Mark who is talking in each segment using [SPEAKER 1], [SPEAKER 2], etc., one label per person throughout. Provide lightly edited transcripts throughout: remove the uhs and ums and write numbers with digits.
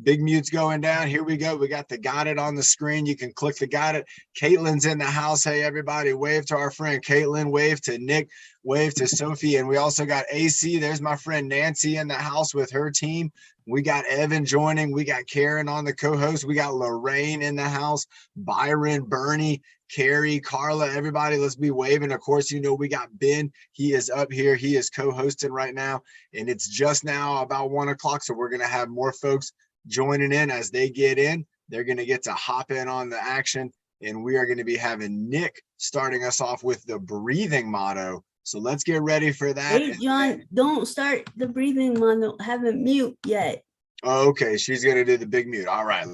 [SPEAKER 1] Big mute's going down. Here we go. We got the got it on the screen. You can click the got it. Caitlin's in the house. Hey, everybody, wave to our friend Caitlin, wave to Nick, wave to Sophie. And we also got AC. There's my friend Nancy in the house with her team. We got Evan joining. We got Karen on the co-host. We got Lorraine in the house, Byron, Bernie, Carrie, Carla, everybody. Let's be waving. Of course, you know, we got Ben. He is up here. He is co-hosting right now. And it's just now about 1 o'clock. So we're going to have more folks joining in. As they get in, they're going to get to hop in on the action. And we are going to be having Nick starting us off with the breathing motto. So let's get ready for that.
[SPEAKER 2] Hey, John, don't start the breathing motto. Haven't mute yet.
[SPEAKER 1] Okay, she's going to do the big mute. All right.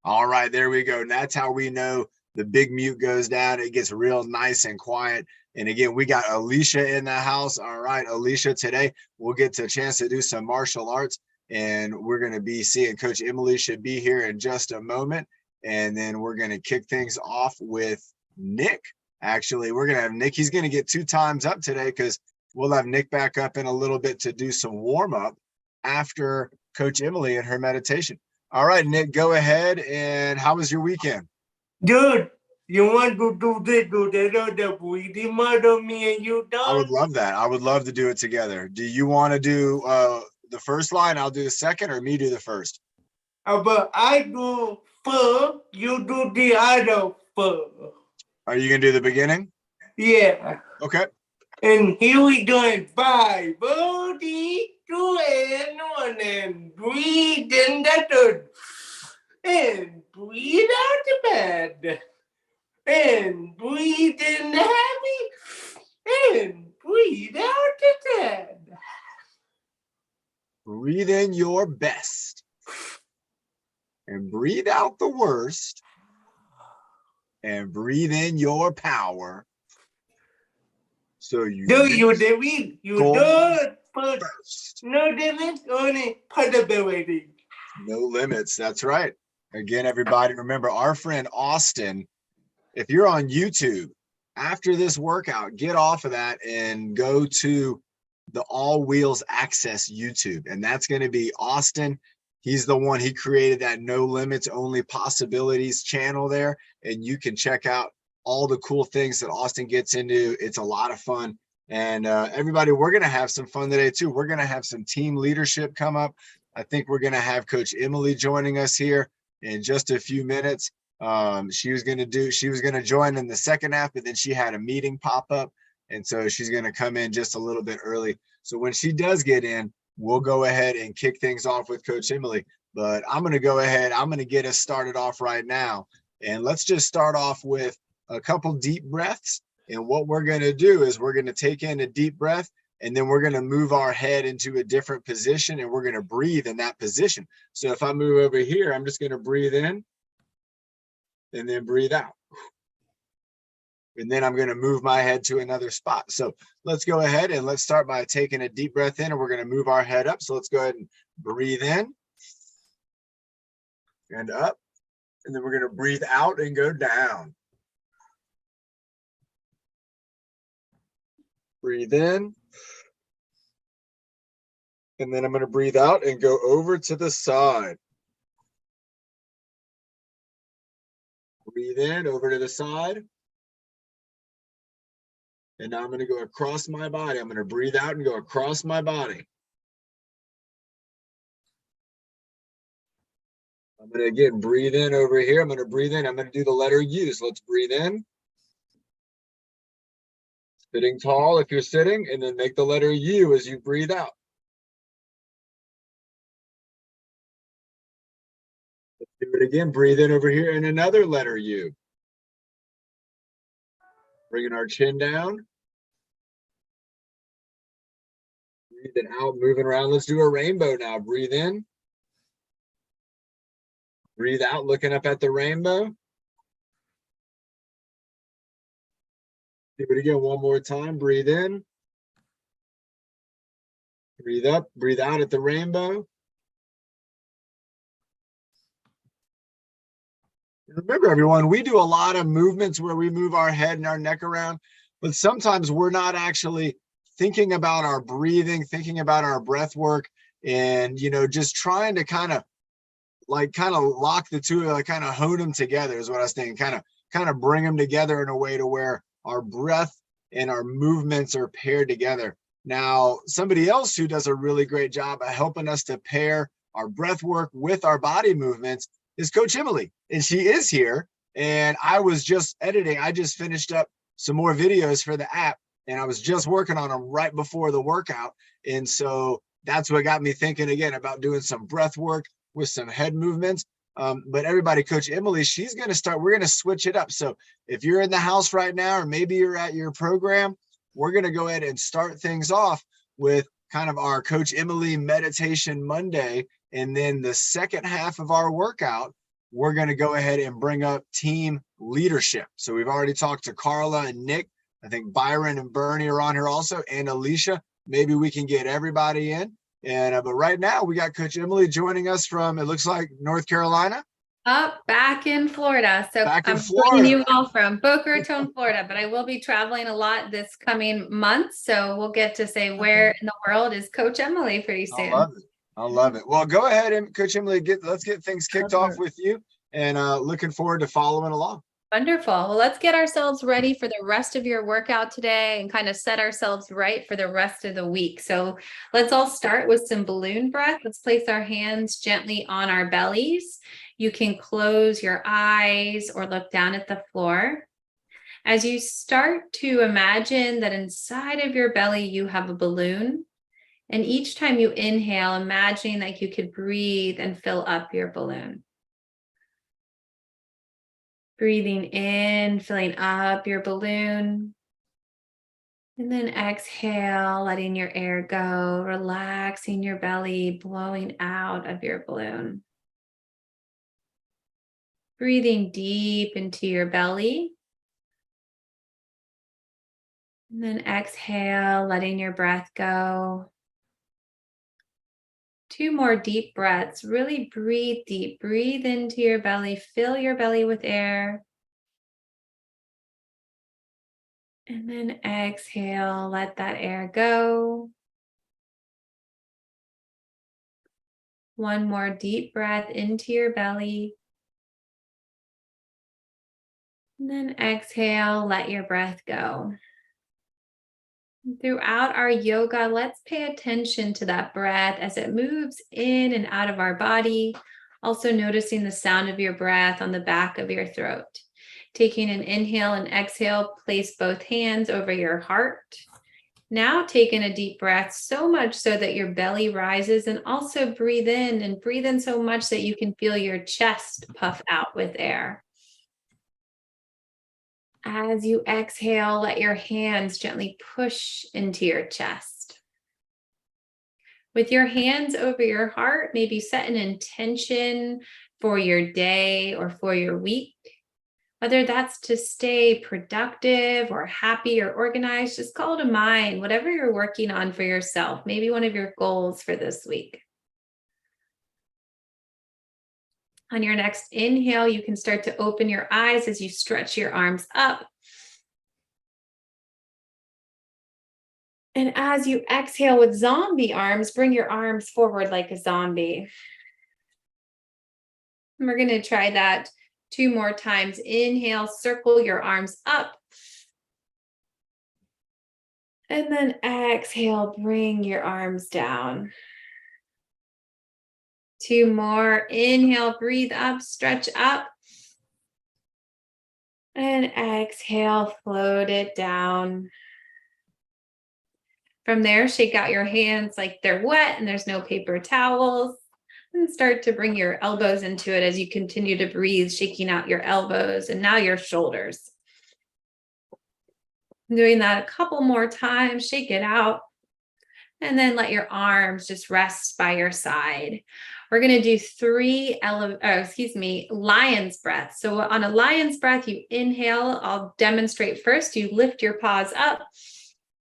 [SPEAKER 1] All right, there we go. And that's how we know the big mute goes down. It gets real nice and quiet. And again, we got Alicia in the house. All right, Alicia, today we'll get a chance to do some martial arts. And we're going to be seeing Coach Emily should be here in just a moment. And then we're going to kick things off with Nick. Actually, we're going to have Nick. He's going to get 2 times up today because we'll have Nick back up in a little bit to do some warm up after Coach Emily and her meditation. All right, Nick, go ahead. And how was your weekend?
[SPEAKER 3] Dude, you want to do the breathing motto, me and you done?
[SPEAKER 1] I would love that. I would love to do it together. Do you want to do the first line? I'll do the second, or me do the first?
[SPEAKER 3] But I do first, you do the other first.
[SPEAKER 1] Are you going to do the beginning?
[SPEAKER 3] Yeah.
[SPEAKER 1] Okay.
[SPEAKER 3] And here we go in 5, 4, 3, 2, and 1, and breathe in the third. And breathe out the bad. And breathe in the happy. And breathe out the sad.
[SPEAKER 1] Breathe in your best. And breathe out the worst. And breathe in your power. So you
[SPEAKER 3] do it first. No limits, only possibility.
[SPEAKER 1] No limits. That's right. Again, everybody, remember our friend Austin. If you're on YouTube, after this workout, get off of that and go to the All Wheels Access YouTube. And that's going to be Austin. He's the one, he created that No Limits, Only Possibilities channel there. And you can check out all the cool things that Austin gets into. It's a lot of fun. And everybody, we're going to have some fun today too. We're going to have some team leadership come up. I think we're going to have Coach Emily joining us here in just a few minutes. She was going to join in the second half, but then she had a meeting pop up. And so she's going to come in just a little bit early. So when she does get in, we'll go ahead and kick things off with Coach Emily. But I'm going to go ahead. I'm going to get us started off right now. And let's just start off with a couple deep breaths. And what we're going to do is we're going to take in a deep breath, and then we're going to move our head into a different position, and we're going to breathe in that position. So if I move over here, I'm just going to breathe in and then breathe out. And then I'm going to move my head to another spot. So let's go ahead and let's start by taking a deep breath in, and we're going to move our head up. So let's go ahead and breathe in and up. And then we're going to breathe out and go down. Breathe in. And then I'm going to breathe out and go over to the side. Breathe in, over to the side. And now I'm going to go across my body. I'm going to breathe out and go across my body. I'm going to again breathe in over here. I'm going to breathe in. I'm going to do the letter U. So let's breathe in. Sitting tall if you're sitting, and then make the letter U as you breathe out. Let's do it again. Breathe in over here and another letter U. Bringing our chin down. Breathing out, moving around. Let's do a rainbow now. Breathe in. Breathe out, looking up at the rainbow. Do it again one more time. Breathe in. Breathe up, breathe out at the rainbow. Remember, everyone, we do a lot of movements where we move our head and our neck around, but sometimes we're not actually thinking about our breathing, thinking about our breath work, and, you know, just trying to kind of lock the two, like kind of hone them together is what I was thinking, kind of bring them together in a way to where our breath and our movements are paired together. Now, somebody else who does a really great job of helping us to pair our breath work with our body movements is Coach Emily, and she is here. And I was just editing. I just finished up some more videos for the app, and I was just working on them right before the workout. And so that's what got me thinking again about doing some breath work with some head movements. But everybody, Coach Emily, she's going to start, we're going to switch it up. So if you're in the house right now, or maybe you're at your program, we're going to go ahead and start things off with kind of our Coach Emily Meditation Monday. And then the second half of our workout, we're going to go ahead and bring up team leadership. So we've already talked to Carla and Nick. I think Byron and Bernie are on here also, and Alicia. Maybe we can get everybody in. And but right now we got Coach Emily joining us from, it looks like, North Carolina.
[SPEAKER 4] Back in Florida. So
[SPEAKER 1] Back in
[SPEAKER 4] I'm
[SPEAKER 1] Florida.
[SPEAKER 4] joining you all from Boca Raton, Florida, but I will be traveling a lot this coming month. So we'll get to say where in the world is Coach Emily pretty soon.
[SPEAKER 1] I love it. I love it. Well, go ahead and Coach Emily, let's get things kicked off with you, and looking forward to following along.
[SPEAKER 4] Wonderful. Well, let's get ourselves ready for the rest of your workout today and kind of set ourselves right for the rest of the week. So let's all start with some balloon breath. Let's place our hands gently on our bellies. You can close your eyes or look down at the floor. As you start to imagine that inside of your belly, you have a balloon. And each time you inhale, imagining like you could breathe and fill up your balloon. Breathing in, filling up your balloon. And then exhale, letting your air go, relaxing your belly, blowing out of your balloon. Breathing deep into your belly. And then exhale, letting your breath go. 2 more deep breaths. Really breathe deep. Breathe into your belly. Fill your belly with air. And then exhale, let that air go. 1 more deep breath into your belly. And then exhale, let your breath go. Throughout our yoga, let's pay attention to that breath as it moves in and out of our body. Also noticing the sound of your breath on the back of your throat. Taking an inhale and exhale, place both hands over your heart. Now taking a deep breath, so much so that your belly rises, and also breathe in, and breathe in so much that you can feel your chest puff out with air. As you exhale, let your hands gently push into your chest. With your hands over your heart, maybe set an intention for your day or for your week. Whether that's to stay productive or happy or organized, just call to mind whatever you're working on for yourself, maybe one of your goals for this week. On your next inhale, you can start to open your eyes as you stretch your arms up. And as you exhale with zombie arms, bring your arms forward like a zombie. And we're going to try that 2 more times. Inhale, circle your arms up. And then exhale, bring your arms down. 2 more. Inhale, breathe up, stretch up. And exhale, float it down. From there, shake out your hands like they're wet and there's no paper towels. And start to bring your elbows into it as you continue to breathe, shaking out your elbows and now your shoulders. Doing that a couple more times, shake it out. And then let your arms just rest by your side. We're going to do 3 lion's breath. So on a lion's breath, you inhale. I'll demonstrate first. You lift your paws up.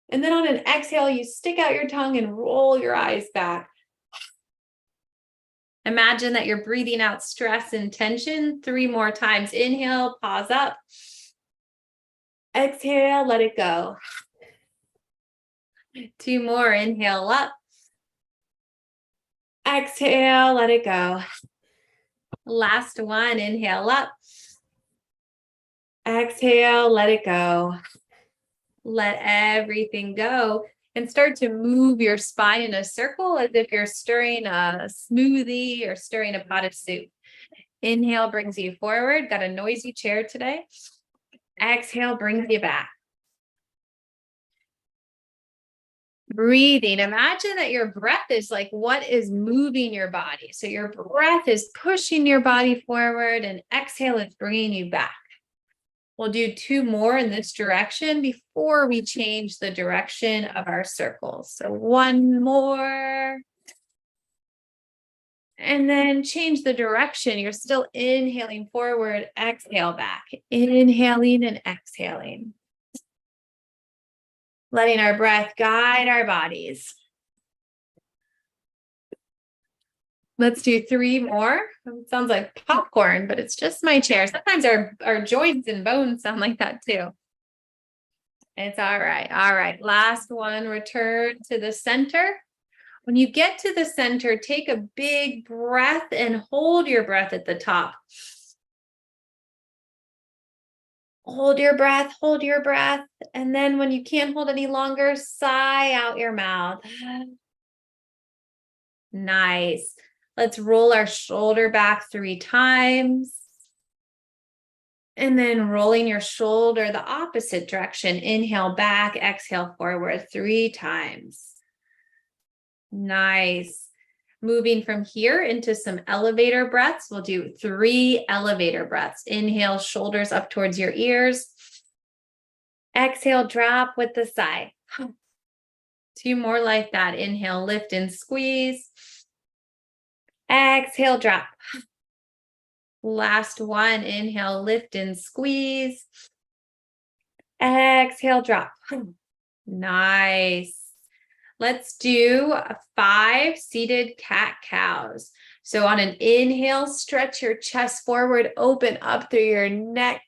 [SPEAKER 4] And then on an exhale, you stick out your tongue and roll your eyes back. Imagine that you're breathing out stress and tension 3 more times. Inhale, pause up. Exhale, let it go. 2 more. Inhale up. Exhale, let it go. Last one. Inhale up. Exhale, let it go. Let everything go and start to move your spine in a circle as if you're stirring a smoothie or stirring a pot of soup. Inhale brings you forward. Got a noisy chair today. Exhale brings you back. Breathing. Imagine that your breath is like what is moving your body. So your breath is pushing your body forward, and exhale is bringing you back. We'll do 2 more in this direction before we change the direction of our circles. So 1 more. And then change the direction. You're still inhaling forward, exhale back. Inhaling and exhaling. Letting our breath guide our bodies. Let's do 3 more. It sounds like popcorn, but it's just my chair. Sometimes our joints and bones sound like that too. It's all right. All right. Last one, return to the center. When you get to the center, take a big breath and hold your breath at the top. Hold your breath, hold your breath. And then when you can't hold any longer, sigh out your mouth. Nice. Let's roll our shoulder back 3 times. And then rolling your shoulder the opposite direction. Inhale back, exhale forward 3 times. Nice. Moving from here into some elevator breaths. We'll do 3 elevator breaths. Inhale, shoulders up towards your ears. Exhale, drop with the sigh. 2 more like that. Inhale, lift and squeeze. Exhale, drop. Last one. Inhale, lift and squeeze. Exhale, drop. Nice. Let's do 5 seated cat-cows. So on an inhale, stretch your chest forward, open up through your neck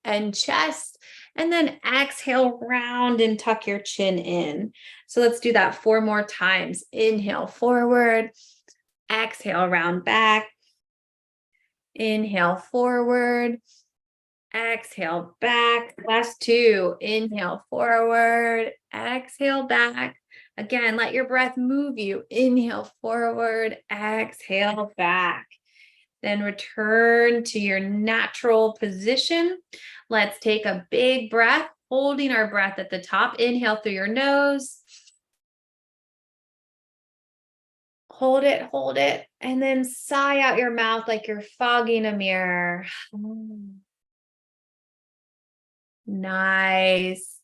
[SPEAKER 4] and chest, and then exhale, round and tuck your chin in. So let's do that 4 more times. Inhale, forward. Exhale, round back. Inhale, forward. Exhale, back. Last 2. Inhale, forward. Exhale, back. Again, let your breath move you. Inhale forward, exhale back. Then return to your natural position. Let's take a big breath, holding our breath at the top. Inhale through your nose. Hold it, and then sigh out your mouth like you're fogging a mirror. Nice.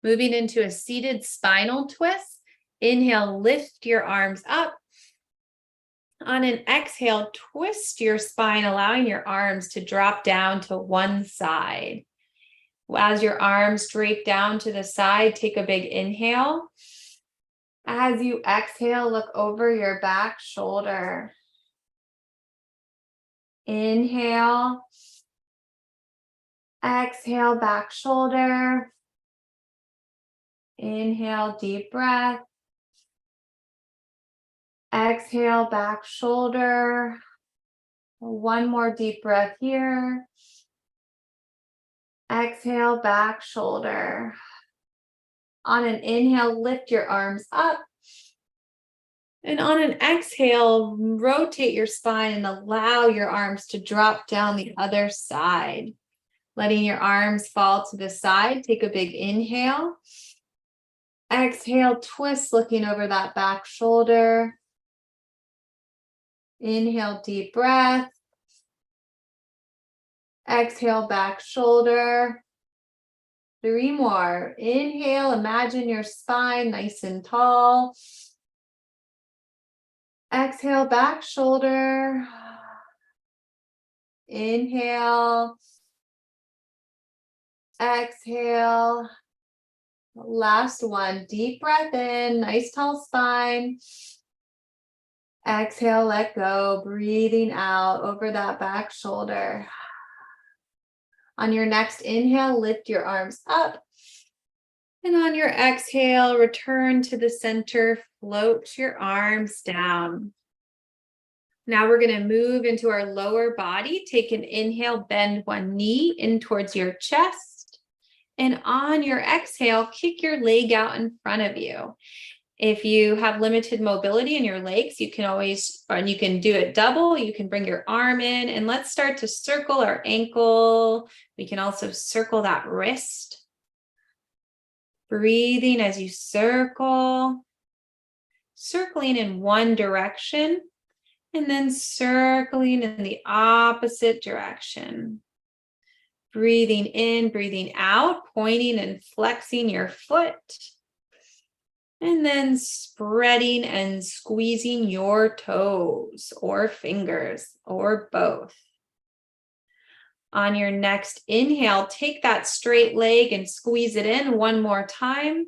[SPEAKER 4] Moving into a seated spinal twist. Inhale, lift your arms up. On an exhale, twist your spine, allowing your arms to drop down to one side. As your arms drape down to the side, take a big inhale. As you exhale, look over your back shoulder. Inhale. Exhale, back shoulder. Inhale, deep breath. Exhale, back shoulder. 1 more deep breath here. Exhale, back shoulder. On an inhale, lift your arms up. And on an exhale, rotate your spine and allow your arms to drop down the other side. Letting your arms fall to the side. Take a big inhale. Exhale, twist, looking over that back shoulder. Inhale, deep breath. Exhale, back shoulder. 3 more. Inhale, imagine your spine nice and tall. Exhale, back shoulder. Inhale. Exhale. Last one. Deep breath in, nice tall spine. Exhale, let go, breathing out over that back shoulder. On your next inhale, lift your arms up. And on your exhale, return to the center, float your arms down. Now we're going to move into our lower body. Take an inhale, bend one knee in towards your chest. And on your exhale, kick your leg out in front of you. If you have limited mobility in your legs, you can always, and you can do it double. You can bring your arm in and let's start to circle our ankle. We can also circle that wrist. Breathing as you circle, circling in one direction, and then circling in the opposite direction. Breathing in, breathing out, pointing and flexing your foot. And then spreading and squeezing your toes or fingers or both. On your next inhale, take that straight leg and squeeze it in one more time.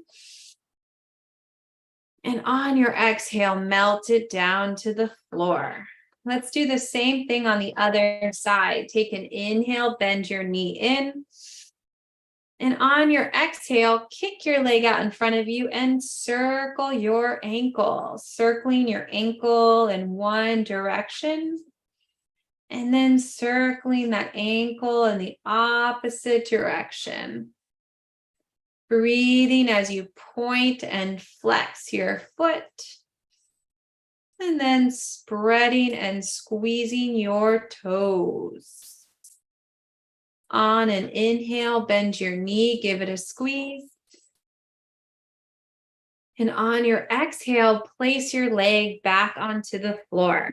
[SPEAKER 4] And on your exhale, melt it down to the floor. Let's do the same thing on the other side. Take an inhale, bend your knee in. And on your exhale, kick your leg out in front of you and circle your ankle, circling your ankle in one direction. And then circling that ankle in the opposite direction. Breathing as you point and flex your foot. And then spreading and squeezing your toes. On an inhale, bend your knee, give it a squeeze. And on your exhale, place your leg back onto the floor.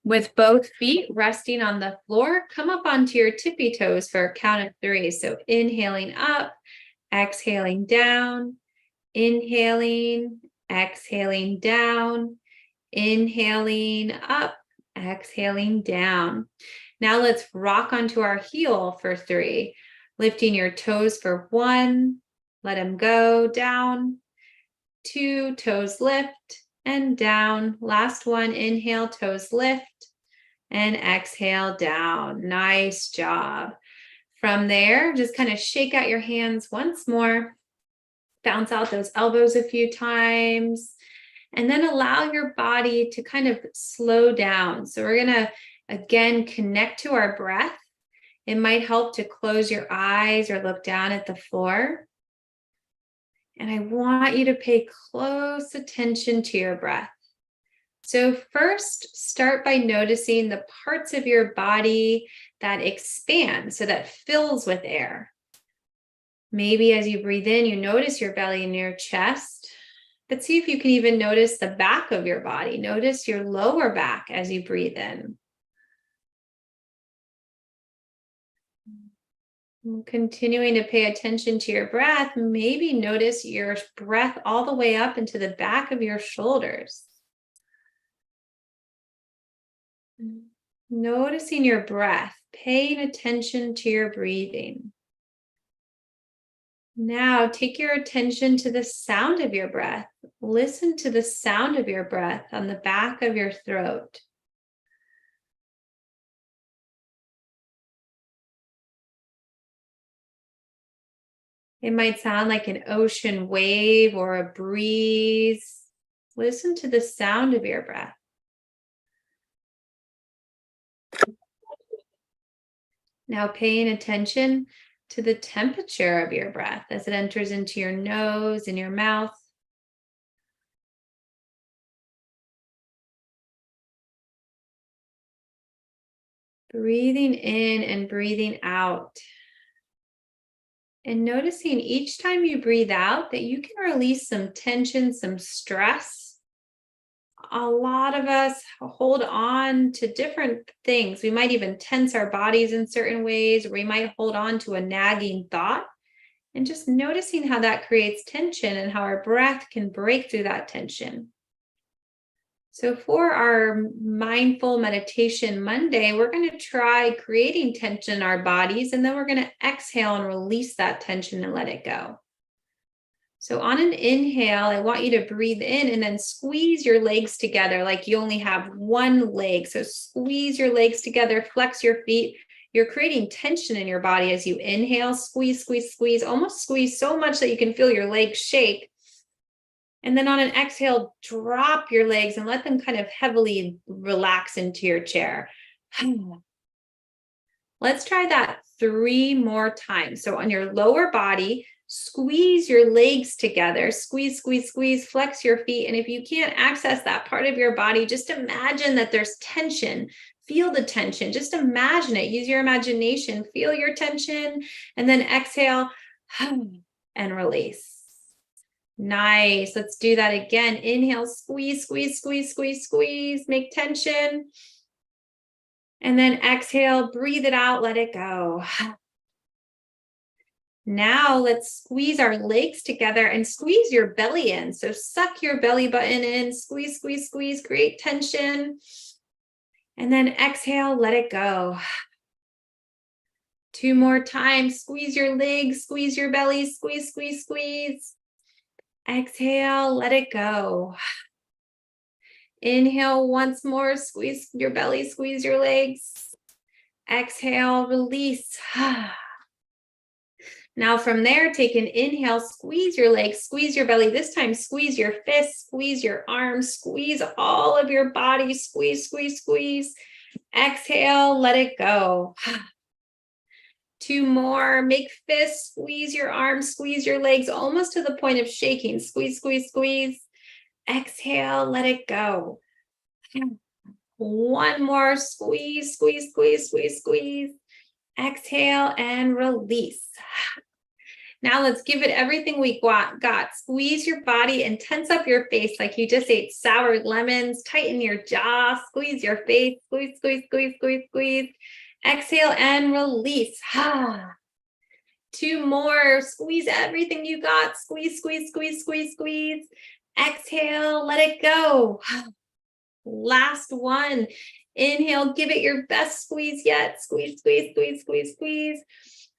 [SPEAKER 4] With both feet resting on the floor, come up onto your tippy toes for a count of 3. So inhaling up, exhaling down, inhaling, exhaling down, inhaling up, exhaling down. Now let's rock onto our heel for 3. Lifting your toes for 1, let them go down. 2, toes lift and down. Last one, inhale, toes lift and exhale down. Nice job. From there, just kind of shake out your hands once more. Bounce out those elbows a few times. And then allow your body to kind of slow down. So we're going to, again, connect to our breath. It might help to close your eyes or look down at the floor. And I want you to pay close attention to your breath. So first, start by noticing the parts of your body that expand, so that fills with air. Maybe as you breathe in, you notice your belly and your chest, but see if you can even notice the back of your body. Notice your lower back as you breathe in. Continuing to pay attention to your breath, maybe notice your breath all the way up into the back of your shoulders. Noticing your breath, paying attention to your breathing. Now take your attention to the sound of your breath. Listen to the sound of your breath on the back of your throat. It might sound like an ocean wave or a breeze. Listen to the sound of your breath. Now paying attention to the temperature of your breath as it enters into your nose and your mouth. Breathing in and breathing out. And noticing each time you breathe out that you can release some tension, some stress. A lot of us hold on to different things. We might even tense our bodies in certain ways, or we might hold on to a nagging thought. And just noticing how that creates tension and how our breath can break through that tension. So for our mindful meditation Monday, we're going to try creating tension in our bodies, and then we're going to exhale and release that tension and let it go. So on an inhale, I want you to breathe in and then squeeze your legs together like you only have one leg. So squeeze your legs together, flex your feet. You're creating tension in your body as you inhale, squeeze, squeeze, squeeze, almost squeeze so much that you can feel your legs shake. And then on an exhale, drop your legs and let them kind of heavily relax into your chair. Let's try that 3 more times. So on your lower body, squeeze your legs together, squeeze, squeeze, squeeze, flex your feet. And if you can't access that part of your body, just imagine that there's tension. Feel the tension. Just imagine it. Use your imagination. Feel your tension. And then exhale and release. Nice. Let's do that again. Inhale, squeeze, squeeze, squeeze, squeeze, squeeze. Make tension. And then exhale, breathe it out, let it go. Now let's squeeze our legs together and squeeze your belly in. So suck your belly button in, squeeze, squeeze, squeeze, create tension. And then exhale, let it go. 2 more times, squeeze your legs, squeeze your belly, squeeze, squeeze, squeeze. Exhale, let it go. Inhale once more, squeeze your belly, squeeze your legs. Exhale, release. Now from there, take an inhale, squeeze your legs, squeeze your belly. This time, squeeze your fists, squeeze your arms, squeeze all of your body, squeeze, squeeze, squeeze. Exhale, let it go. 2 more, make fists, squeeze your arms, squeeze your legs, almost to the point of shaking. Squeeze, squeeze, squeeze. Exhale, let it go. 1 more, squeeze, squeeze, squeeze, squeeze, squeeze. Exhale and release. Now let's give it everything we got. Squeeze your body and tense up your face like you just ate sour lemons. Tighten your jaw, squeeze your face, squeeze, squeeze, squeeze, squeeze, squeeze. Exhale and release. 2 more, squeeze everything you got. Squeeze, squeeze, squeeze, squeeze, squeeze. Exhale, let it go. Last one. Inhale, give it your best squeeze yet. Squeeze, squeeze, squeeze, squeeze, squeeze.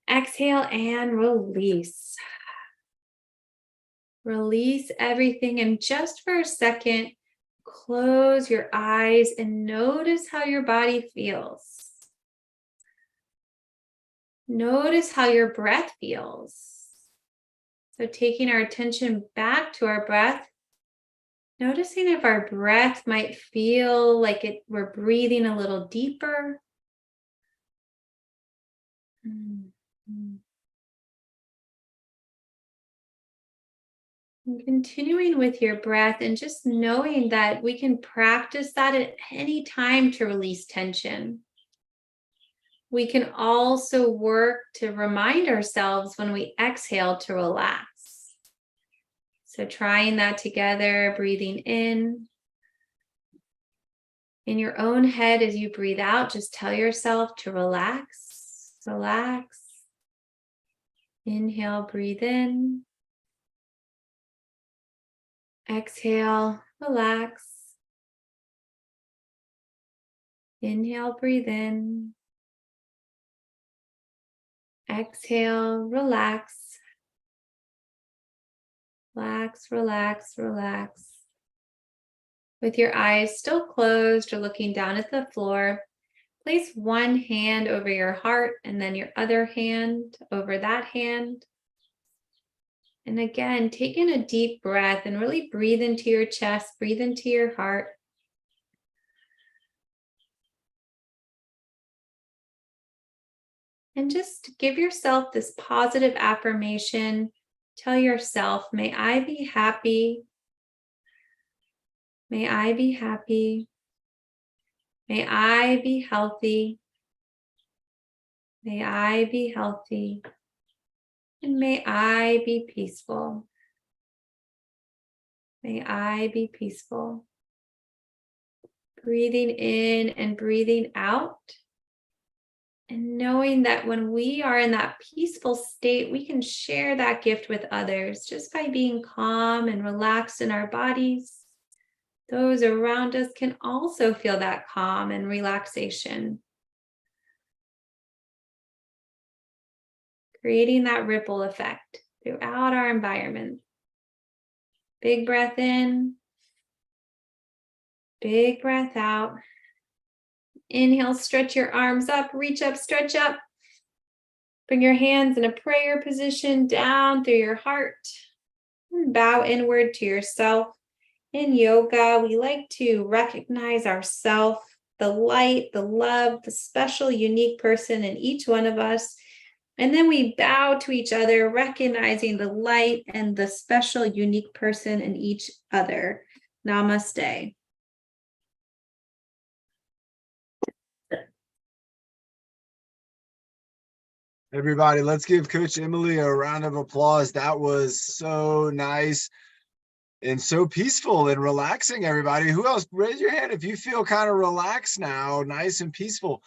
[SPEAKER 4] Exhale and release. Release everything. And just for a second, close your eyes and notice how your body feels. Notice how your breath feels. So taking our attention back to our breath, noticing if our breath might feel like we're breathing a little deeper. And continuing with your breath and just knowing that we can practice that at any time to release tension. We can also work to remind ourselves when we exhale to relax. So trying that together, breathing in your own head as you breathe out, just tell yourself to relax, relax. Inhale, breathe in. Exhale, relax. Inhale, breathe in. Exhale, relax. Relax, relax, relax. With your eyes still closed or looking down at the floor, place one hand over your heart and then your other hand over that hand. And again, take in a deep breath and really breathe into your chest, breathe into your heart. And just give yourself this positive affirmation. Tell yourself, may I be happy. May I be happy. May I be healthy. May I be healthy. And may I be peaceful. May I be peaceful. Breathing in and breathing out. And knowing that when we are in that peaceful state, we can share that gift with others just by being calm and relaxed in our bodies. Those around us can also feel that calm and relaxation. Creating that ripple effect throughout our environment. Big breath in. Big breath out. Inhale, stretch your arms up, reach up, stretch up. Bring your hands in a prayer position down through your heart. And bow inward to yourself. In yoga, we like to recognize ourself, the light, the love, the special, unique person in each one of us. And then we bow to each other, recognizing the light and the special, unique person in each other. Namaste.
[SPEAKER 1] Everybody, let's give Coach Emily a round of applause. That was so nice and so peaceful and relaxing, everybody. Who else? Raise your hand if you feel kind of relaxed now, nice and peaceful.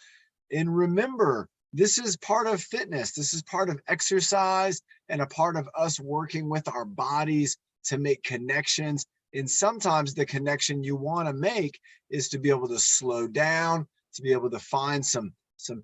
[SPEAKER 1] And remember, this is part of fitness. This is part of exercise and a part of us working with our bodies to make connections. And sometimes the connection you want to make is to be able to slow down, to be able to find some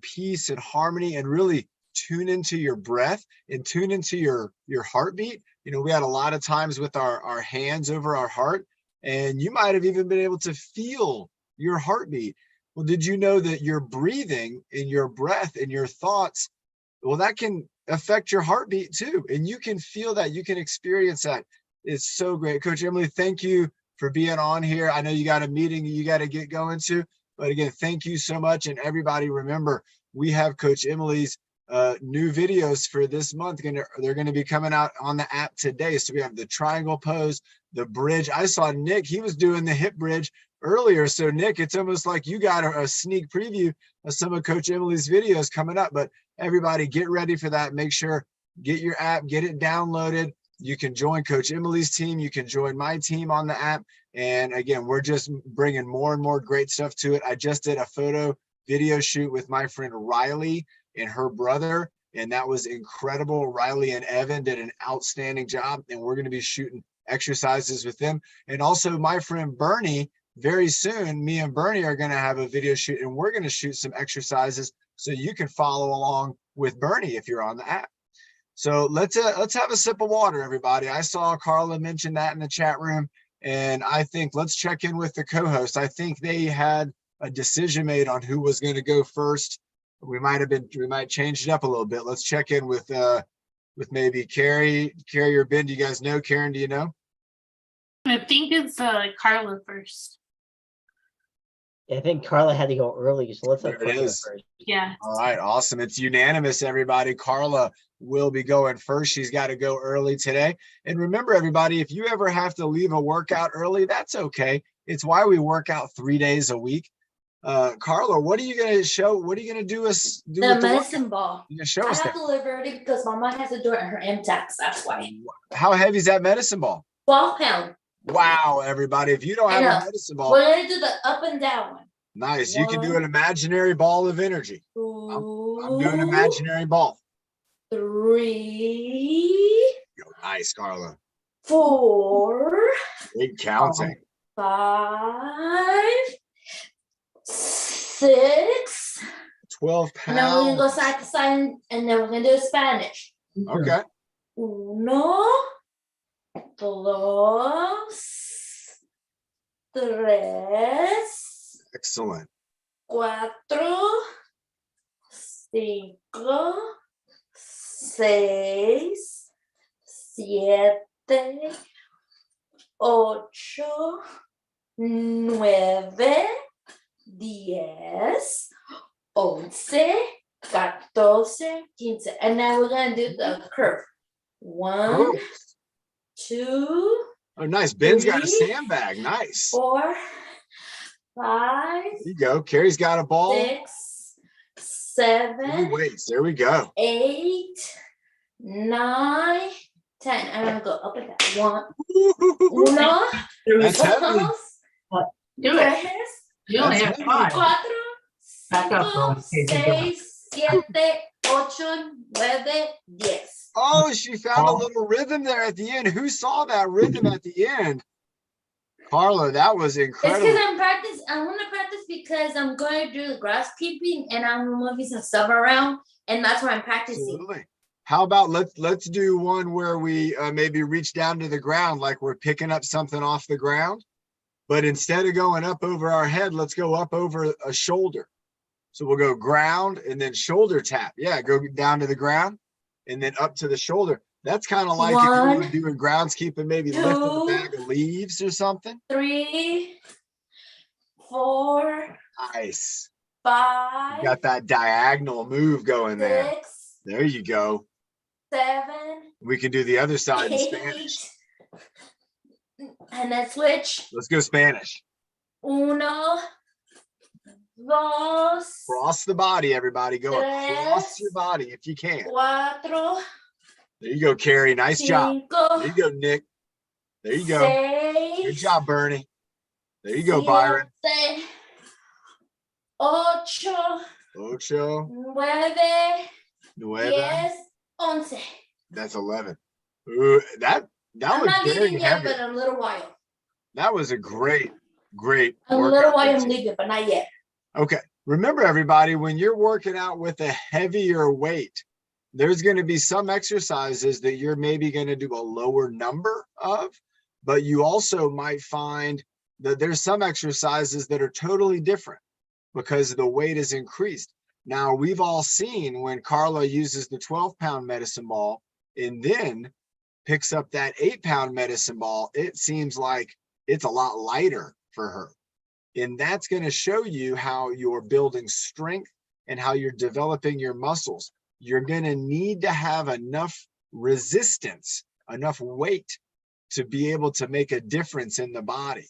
[SPEAKER 1] peace and harmony and really tune into your breath and tune into your heartbeat. You know, we had a lot of times with our hands over our heart, and you might have even been able to feel your heartbeat. Well, did you know that your breathing and your breath and your thoughts, well, that can affect your heartbeat too. And you can feel that, you can experience that. It's so great. Coach Emily, thank you for being on here. I know you got a meeting you got to get going to, but again, thank you so much. And everybody, remember, we have Coach Emily's new videos for this month. They're going to be coming out on the app today. So we have the triangle pose, the bridge. I saw Nick, he was doing the hip bridge earlier. So Nick, it's almost like you got a sneak preview of some of Coach Emily's videos coming up. But everybody, get ready for that. Make sure, get your app, get it downloaded. You can join Coach Emily's team. You can join my team on the app. And again, we're just bringing more and more great stuff to it. I just did a photo video shoot with my friend Riley and her brother, and that was incredible. Riley and Evan did an outstanding job, and we're going to be shooting exercises with them. And also my friend Bernie, very soon, me and Bernie are going to have a video shoot, and we're going to shoot some exercises so you can follow along with Bernie if you're on the app. So let's have a sip of water, everybody. I saw Carla mention that in the chat room, and I think let's check in with the co-host. I think they had a decision made on who was going to go first. We might change it up a little bit. Let's check in with maybe Carrie or Ben. Do you guys know? Karen, do you know?
[SPEAKER 5] I think it's Carla first.
[SPEAKER 6] I think Carla had to go early, so let's have
[SPEAKER 1] There it
[SPEAKER 6] Carla
[SPEAKER 1] is.
[SPEAKER 6] first.
[SPEAKER 5] Yeah.
[SPEAKER 1] All right, awesome. It's unanimous, everybody. Carla will be going first. She's got to go early today. And remember, everybody, if you ever have to leave a workout early, that's okay. It's why we work out 3 days a week. Carla, what are you going to show? What are you going to do
[SPEAKER 2] The
[SPEAKER 1] with the
[SPEAKER 2] medicine
[SPEAKER 1] workout?
[SPEAKER 2] ball.
[SPEAKER 1] You show
[SPEAKER 2] I
[SPEAKER 1] us
[SPEAKER 2] have
[SPEAKER 1] that.
[SPEAKER 2] to live early because my mom has to do it in her MTAX. That's why.
[SPEAKER 1] How heavy is that medicine ball?
[SPEAKER 2] 12 pounds.
[SPEAKER 1] Wow, everybody. If you don't have a medicine ball,
[SPEAKER 2] We're going to do the up and down one.
[SPEAKER 1] nice. You can do an imaginary ball of energy. I'm doing
[SPEAKER 2] Two,
[SPEAKER 1] imaginary ball.
[SPEAKER 2] 3,
[SPEAKER 1] Yo, nice, Carla.
[SPEAKER 2] 4,
[SPEAKER 1] Big counting.
[SPEAKER 2] 5, 6.
[SPEAKER 1] 12
[SPEAKER 2] And then we're going to go
[SPEAKER 1] pounds.
[SPEAKER 2] side to side, and then we're going to do Spanish.
[SPEAKER 1] Okay.
[SPEAKER 2] 1, 2, 3,
[SPEAKER 1] Excellent.
[SPEAKER 2] 4, 5, 6, 7, 8, 9, 10, 11, 14, 15. And now we're going to do the curve. 1,
[SPEAKER 1] Oh,
[SPEAKER 2] 2,
[SPEAKER 1] oh, nice. Ben's got a
[SPEAKER 2] 3,
[SPEAKER 1] sandbag. Nice.
[SPEAKER 2] 4, 5,
[SPEAKER 1] There you go. Carrie's got a ball.
[SPEAKER 2] 6,
[SPEAKER 1] Three
[SPEAKER 2] 7,
[SPEAKER 1] weights. There we go.
[SPEAKER 2] 8, 9, 10. I'm gonna go up and down. 1,
[SPEAKER 1] That's heavy.
[SPEAKER 2] 2,
[SPEAKER 5] Do it.
[SPEAKER 2] 3,
[SPEAKER 5] You only have
[SPEAKER 1] That's
[SPEAKER 5] 5.
[SPEAKER 2] 4,
[SPEAKER 5] Back up, bro,
[SPEAKER 2] 5,
[SPEAKER 5] in case you get
[SPEAKER 2] 6, 7, 8, 9, 10.
[SPEAKER 1] Oh, she found a little rhythm there at the end. Who saw that rhythm at the end? Carla, that was
[SPEAKER 2] It's
[SPEAKER 1] incredible.
[SPEAKER 2] because I'm practicing. I want to practice because I'm going to do the grass keeping and I'm moving some stuff around, and that's why I'm practicing.
[SPEAKER 1] Absolutely. How about let's do one where we maybe reach down to the ground like we're picking up something off the ground, but instead of going up over our head, let's go up over a shoulder. So we'll go ground and then shoulder tap. Yeah, go down to the ground and then up to the shoulder. That's kind of like if you were
[SPEAKER 2] 1,
[SPEAKER 1] doing groundskeeping, maybe lifting a
[SPEAKER 2] 2,
[SPEAKER 1] bag of leaves or something.
[SPEAKER 2] 3, 4,
[SPEAKER 1] Nice.
[SPEAKER 2] 5,
[SPEAKER 1] You got that diagonal move going there.
[SPEAKER 2] 6,
[SPEAKER 1] There you go.
[SPEAKER 2] 7,
[SPEAKER 1] We can do the other side in
[SPEAKER 2] 8,
[SPEAKER 1] Spanish.
[SPEAKER 2] and then switch.
[SPEAKER 1] Let's go Spanish.
[SPEAKER 2] 1, 2,
[SPEAKER 1] Cross the body, everybody. Go across your body if you can.
[SPEAKER 2] 4,
[SPEAKER 1] There you go, Carrie. Nice job. There
[SPEAKER 2] 5,
[SPEAKER 1] you go, Nick. There you go.
[SPEAKER 2] 6,
[SPEAKER 1] Good job, Bernie. There you go, Byron.
[SPEAKER 2] 7, 8,
[SPEAKER 1] Ocho,
[SPEAKER 2] 9,
[SPEAKER 1] nueve.
[SPEAKER 2] 10, 11.
[SPEAKER 1] That's 11. Ooh, that
[SPEAKER 2] I'm
[SPEAKER 1] was
[SPEAKER 2] not
[SPEAKER 1] very
[SPEAKER 2] leaving yet,
[SPEAKER 1] heavy.
[SPEAKER 2] but in a little while.
[SPEAKER 1] That was a great
[SPEAKER 2] A little
[SPEAKER 1] workout
[SPEAKER 2] while I'm
[SPEAKER 1] routine.
[SPEAKER 2] leaving, but not yet.
[SPEAKER 1] Okay. Remember, everybody, when you're working out with a heavier weight, there's going to be some exercises that you're maybe going to do a lower number of, but you also might find that there's some exercises that are totally different because the weight is increased. Now, we've all seen when Carla uses the 12-pound medicine ball and then picks up that 8-pound medicine ball, it seems like it's a lot lighter for her. And that's going to show you how you're building strength and how you're developing your muscles. You're going to need to have enough resistance, enough weight to be able to make a difference in the body.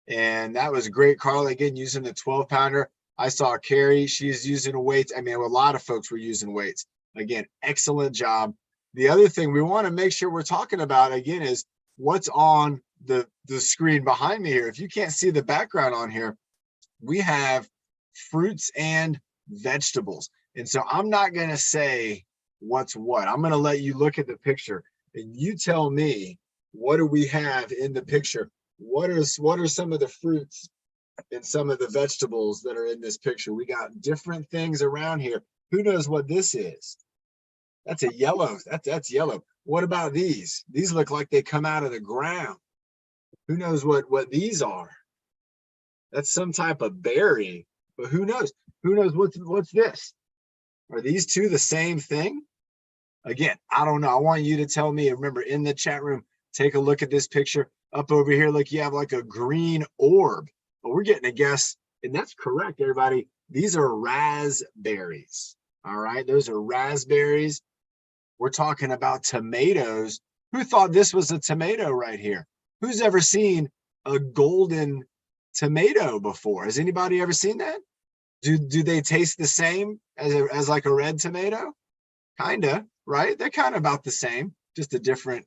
[SPEAKER 1] And that was great, Carla, again, using the 12-pounder. I saw Carrie, she's using weights. I mean, a lot of folks were using weights. Again, excellent job. The other thing we want to make sure we're talking about, again, is what's on the screen behind me here. If you can't see the background on here, we have fruits and vegetables. And so I'm not going to say what's what. I'm going to let you look at the picture and you tell me, what do we have in the picture? What are some of the fruits and some of the vegetables that are in this picture? We got different things around here. Who knows what this is? That's a yellow. That's yellow. What about these? These look like they come out of the ground. Who knows what these are? That's some type of berry, but who knows? Who knows what's this? Are these two the same thing? Again, I don't know. I want you to tell me. Remember, in the chat room, take a look at this picture. Up over here, look, you have like a green orb. But we're getting a guess, and that's correct, everybody. These are raspberries. All right, those are raspberries. We're talking about tomatoes. Who thought this was a tomato right here? Who's ever seen a golden tomato before? Has anybody ever seen that? Do they taste the same as like a red tomato? Kinda, right? They're kind of about the same, just a different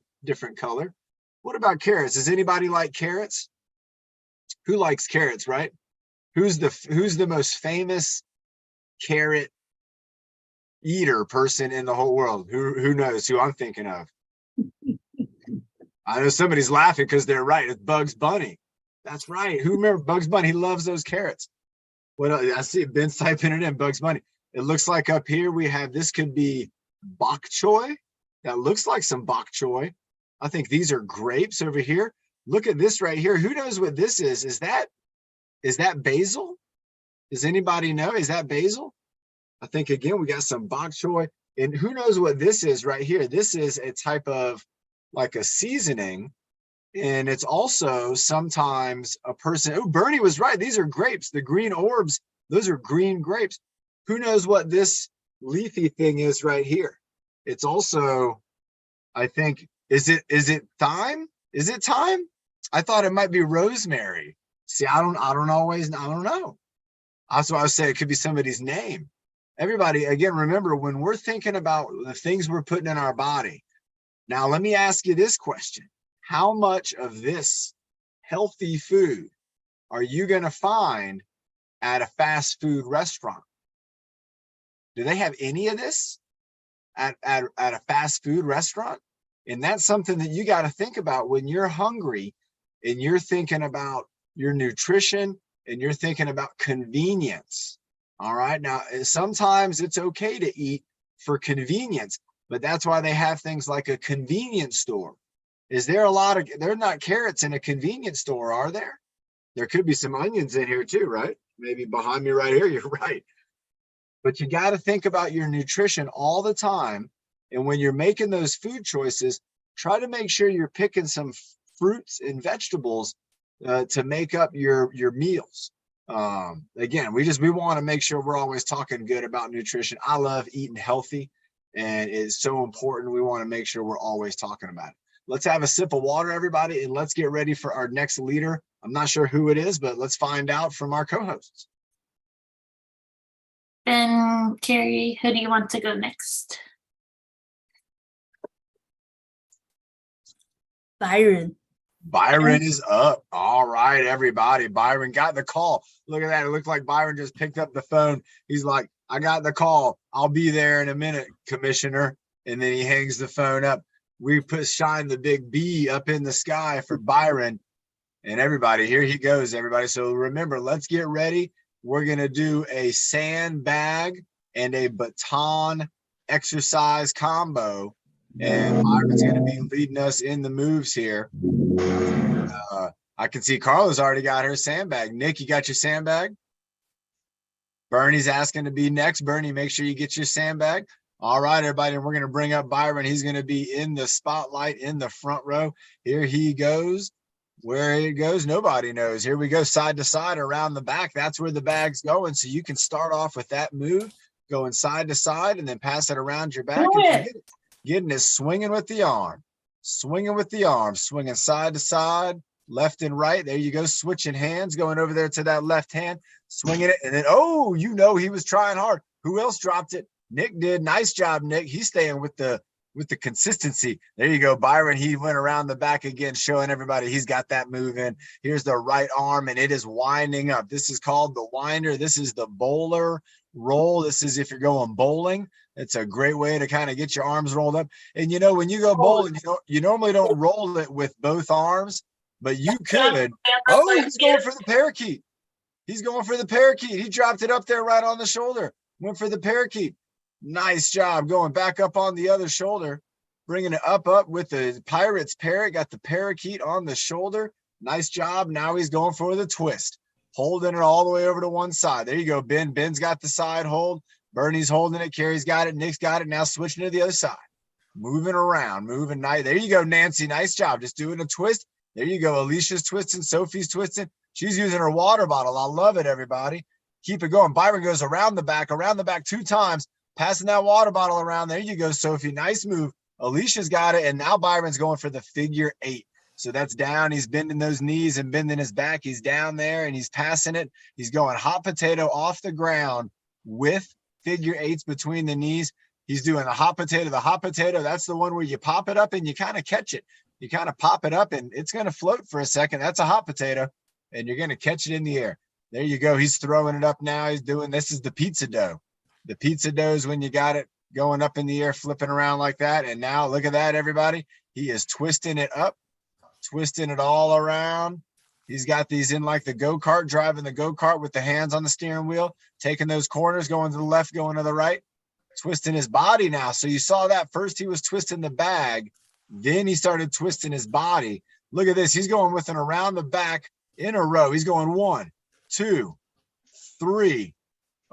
[SPEAKER 1] color. What about carrots? Does anybody like carrots? Who likes carrots, right? Who's the most famous carrot eater person in the whole world? Who knows who I'm thinking of? I know somebody's laughing because they're right. It's Bugs Bunny. That's right. Who remember Bugs Bunny? He loves those carrots. Well, I see Ben's typing it in, Bugs Bunny. It looks like up here we have, this could be bok choy. That looks like some bok choy. I think these are grapes over here. Look at this right here. Who knows what this is? Is that basil? Does anybody know? Is that basil? I think, again, we got some bok choy. And who knows what this is right here? This is a type of like a seasoning. And it's also sometimes a person. Oh, Bernie was right. These are grapes. The green orbs, those are green grapes. Who knows what this leafy thing is right here? It's also, I think, is it thyme? Is it thyme? I thought it might be rosemary. See, I don't know. That's why I was saying it could be somebody's name. Everybody, again, remember, when we're thinking about the things we're putting in our body. Now, let me ask you this question. How much of this healthy food are you going to find at a fast food restaurant? Do they have any of this at a fast food restaurant? And that's something that you got to think about when you're hungry and you're thinking about your nutrition and you're thinking about convenience. All right. Now, sometimes it's okay to eat for convenience, but that's why they have things like a convenience store. Is there there are not carrots in a convenience store, are there? There could be some onions in here too, right? Maybe behind me right here, you're right. but you got to think about your nutrition all the time. And when you're making those food choices, try to make sure you're picking some fruits and vegetables to make up your meals. Again, we want to make sure we're always talking good about nutrition. I love eating healthy, and it's so important. We want to make sure we're always talking about it. Let's have a sip of water, everybody, and let's get ready for our next leader. I'm not sure who it is, but let's find out from our co-hosts.
[SPEAKER 5] Then, Carrie, who do you want to go next?
[SPEAKER 7] Byron.
[SPEAKER 1] Byron is up. All right, everybody. Byron got the call. Look at that. It looked like Byron just picked up the phone. He's like, I got the call. I'll be there in a minute, Commissioner. And then he hangs the phone up. We shine the big B up in the sky for Byron. And everybody, here he goes, everybody. So remember, let's get ready. We're going to do a sandbag and a baton exercise combo. And Byron's going to be leading us in the moves here. I can see Carla's already got her sandbag. Nick, you got your sandbag? Bernie's asking to be next. Bernie, make sure you get your sandbag. All right, everybody, and we're going to bring up Byron. He's going to be in the spotlight in the front row. Here he goes. Where he goes, nobody knows. Here we go, side to side, around the back. That's where the bag's going. So you can start off with that move, going side to side, and then pass it around your back. And getting is swinging with the arm, swinging side to side, left and right. There you go, switching hands, going over there to that left hand, swinging it. And then, oh, he was trying hard. Who else dropped it? Nick did. Nice job, Nick. He's staying with the consistency. There you go, Byron. He went around the back again, showing everybody he's got that move in. Here's the right arm, and it is winding up. This is called the winder. This is the bowler roll. This is if you're going bowling. It's a great way to kind of get your arms rolled up. And when you go bowling, you normally don't roll it with both arms, but you could. Oh, he's going for the parakeet. He dropped it up there right on the shoulder. Went for the parakeet. Nice job going back up on the other shoulder, bringing it up with the Pirate's parrot. Got the parakeet on the shoulder. Nice job. Now he's going for the twist, holding it all the way over to one side. There you go, Ben. Ben's got the side hold. Bernie's holding it. Carrie's got it. Nick's got it. Now switching to the other side. Moving around, moving nice. There you go, Nancy. Nice job. Just doing a twist. There you go. Alicia's twisting. Sophie's twisting. She's using her water bottle. I love it, everybody. Keep it going. Byron goes around the back 2 times. Passing that water bottle around. There you go, Sophie. Nice move. Alicia's got it. And now Byron's going for the figure 8. So that's down. He's bending those knees and bending his back. He's down there and he's passing it. He's going hot potato off the ground with figure 8s between the knees. He's doing the hot potato. The hot potato, that's the one where you pop it up and you kind of catch it. You kind of pop it up and it's going to float for a second. That's a hot potato. And you're going to catch it in the air. There you go. He's throwing it up now. This is the pizza dough. The pizza dough is when you got it going up in the air, flipping around like that. And now look at that, everybody. He is twisting it up, twisting it all around. He's got these in like the go-kart, driving the go-kart with the hands on the steering wheel, taking those corners, going to the left, going to the right, twisting his body now. So you saw that first he was twisting the bag. Then he started twisting his body. Look at this. He's going with an around the back in a row. He's going 1, 2, 3.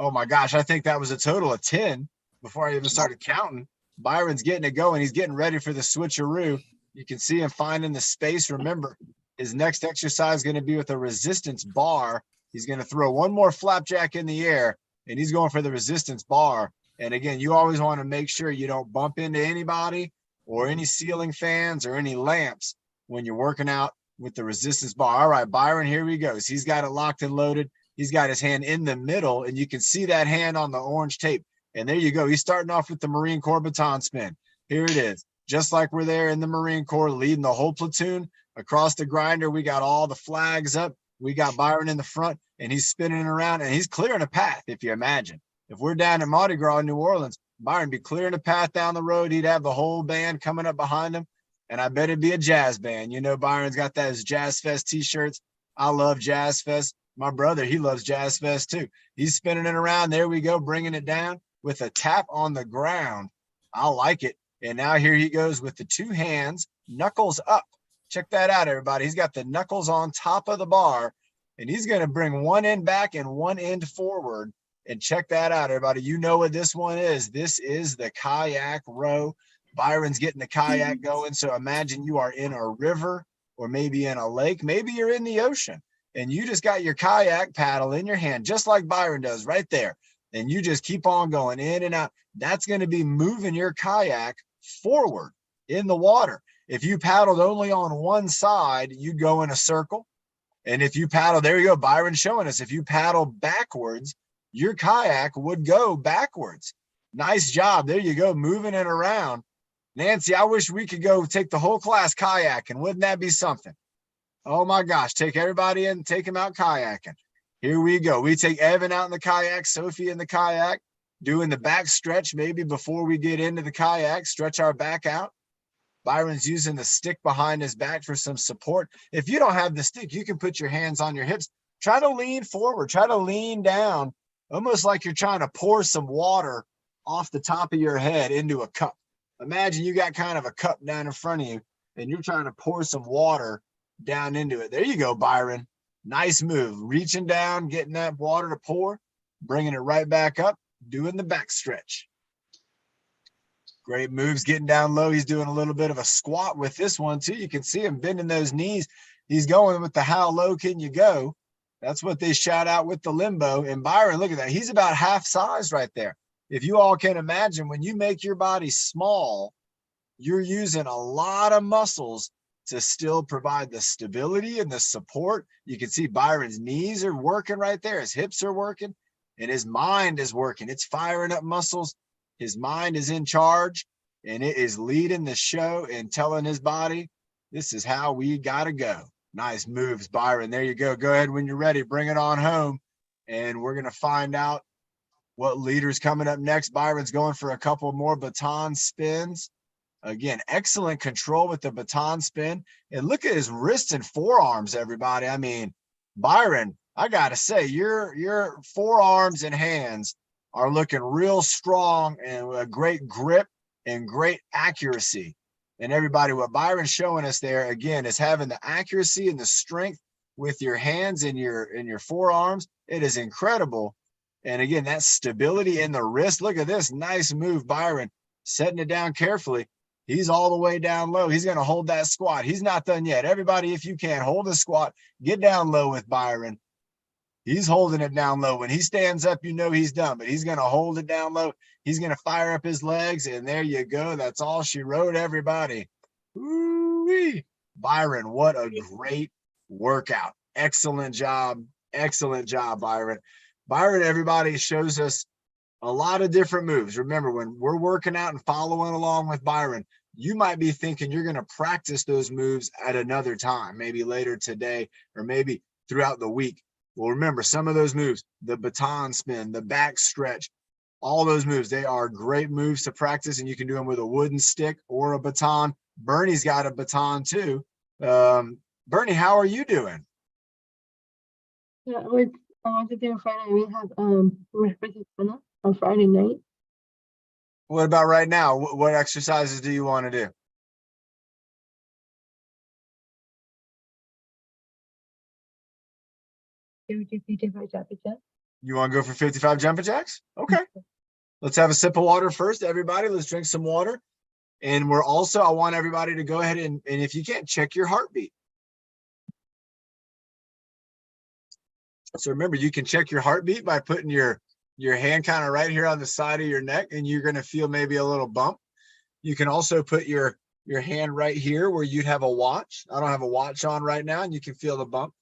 [SPEAKER 1] Oh my gosh, I think that was a total of 10 before I even started counting. Byron's getting it going. He's getting ready for the switcheroo. You can see him finding the space. Remember, his next exercise is going to be with a resistance bar. He's going to throw one more flapjack in the air, and he's going for the resistance bar. And again, you always want to make sure you don't bump into anybody or any ceiling fans or any lamps when you're working out with the resistance bar. All right, Byron, here he goes. He's got it locked and loaded. He's got his hand in the middle, and you can see that hand on the orange tape. And there you go. He's starting off with the Marine Corps baton spin. Here it is. Just like we're there in the Marine Corps, leading the whole platoon. Across the grinder, we got all the flags up. We got Byron in the front, and he's spinning around, and he's clearing a path, if you imagine. If we're down at Mardi Gras in New Orleans, Byron be clearing a path down the road. He'd have the whole band coming up behind him, and I bet it'd be a jazz band. Byron's got those Jazz Fest T-shirts. I love Jazz Fest. My brother, he loves Jazz Fest too. He's spinning it around. There we go, bringing it down with a tap on the ground. I like it. And now here he goes with the 2 hands, knuckles up. Check that out, everybody. He's got the knuckles on top of the bar, and he's going to bring one end back and one end forward. And check that out, everybody. You know what this one is. This is the kayak row. Byron's getting the kayak going. So imagine you are in a river or maybe in a lake. Maybe you're in the ocean and you just got your kayak paddle in your hand, just like Byron does right there. And you just keep on going in and out. That's going to be moving your kayak forward in the water. If you paddled only on one side, you'd go in a circle. And if you paddle, there you go, Byron showing us, if you paddle backwards, your kayak would go backwards. Nice job. There you go, moving it around. Nancy, I wish we could go take the whole class kayaking. Wouldn't that be something? Oh my gosh, take everybody in, take them out kayaking. Here we go. We take Evan out in the kayak, Sophie in the kayak, doing the back stretch maybe before we get into the kayak, stretch our back out. Byron's using the stick behind his back for some support. If you don't have the stick, you can put your hands on your hips. Try to lean forward, try to lean down, almost like you're trying to pour some water off the top of your head into a cup. Imagine you got kind of a cup down in front of you and you're trying to pour some water down into it. There you go, Byron. Nice move. Reaching down, getting that water to pour, bringing it right back up, doing the back stretch. Great moves, getting down low. He's doing a little bit of a squat with this one too. You can see him bending those knees. He's going with the how low can you go? That's what they shout out with the limbo. And Byron, look at that. He's about half size right there. If you all can imagine, when you make your body small, you're using a lot of muscles to still provide the stability and the support. You can see Byron's knees are working right there. His hips are working and his mind is working. It's firing up muscles. His mind is in charge and it is leading the show and telling his body, this is how we got to go. Nice moves, Byron. There you go. Go ahead when you're ready. Bring it on home. And we're going to find out what leader's coming up next. Byron's going for a couple more baton spins. Again, excellent control with the baton spin. And look at his wrists and forearms, everybody. I mean, Byron, I got to say, your forearms and hands are looking real strong and a great grip and great accuracy. And everybody, what Byron's showing us there, again, is having the accuracy and the strength with your hands and your forearms. It is incredible. And again, that stability in the wrist. Look at this nice move, Byron, setting it down carefully. He's all the way down low. He's going to hold that squat. He's not done yet. Everybody, if you can, hold the squat. Get down low with Byron. He's holding it down low. When he stands up, you know he's done, but he's going to hold it down low. He's going to fire up his legs, and there you go. That's all she wrote, everybody. Woo-wee. Byron, what a great workout. Excellent job. Excellent job, Byron. Byron, everybody, shows us a lot of different moves. Remember, when we're working out and following along with Byron, you might be thinking you're going to practice those moves at another time, maybe later today or maybe throughout the week. Well, remember, some of those moves, the baton spin, the back stretch, all those moves, they are great moves to practice, and you can do them with a wooden stick or a baton. Bernie's got a baton too. Bernie, how are you doing?
[SPEAKER 7] Yeah, I want to do Friday. We have respected dinner on Friday night.
[SPEAKER 1] What about right now? What exercises do you want to do?
[SPEAKER 7] Do 55 jumping jacks.
[SPEAKER 1] You want to go for 55 jumping jacks? Okay. Let's have a sip of water first, everybody. Let's drink some water. And we're also, I want everybody to go ahead and if you can't, check your heartbeat. So remember, you can check your heartbeat by putting your hand kind of right here on the side of your neck, and you're going to feel maybe a little bump. You can also put your hand right here where you'd have a watch. I don't have a watch on right now, and you can feel the bump.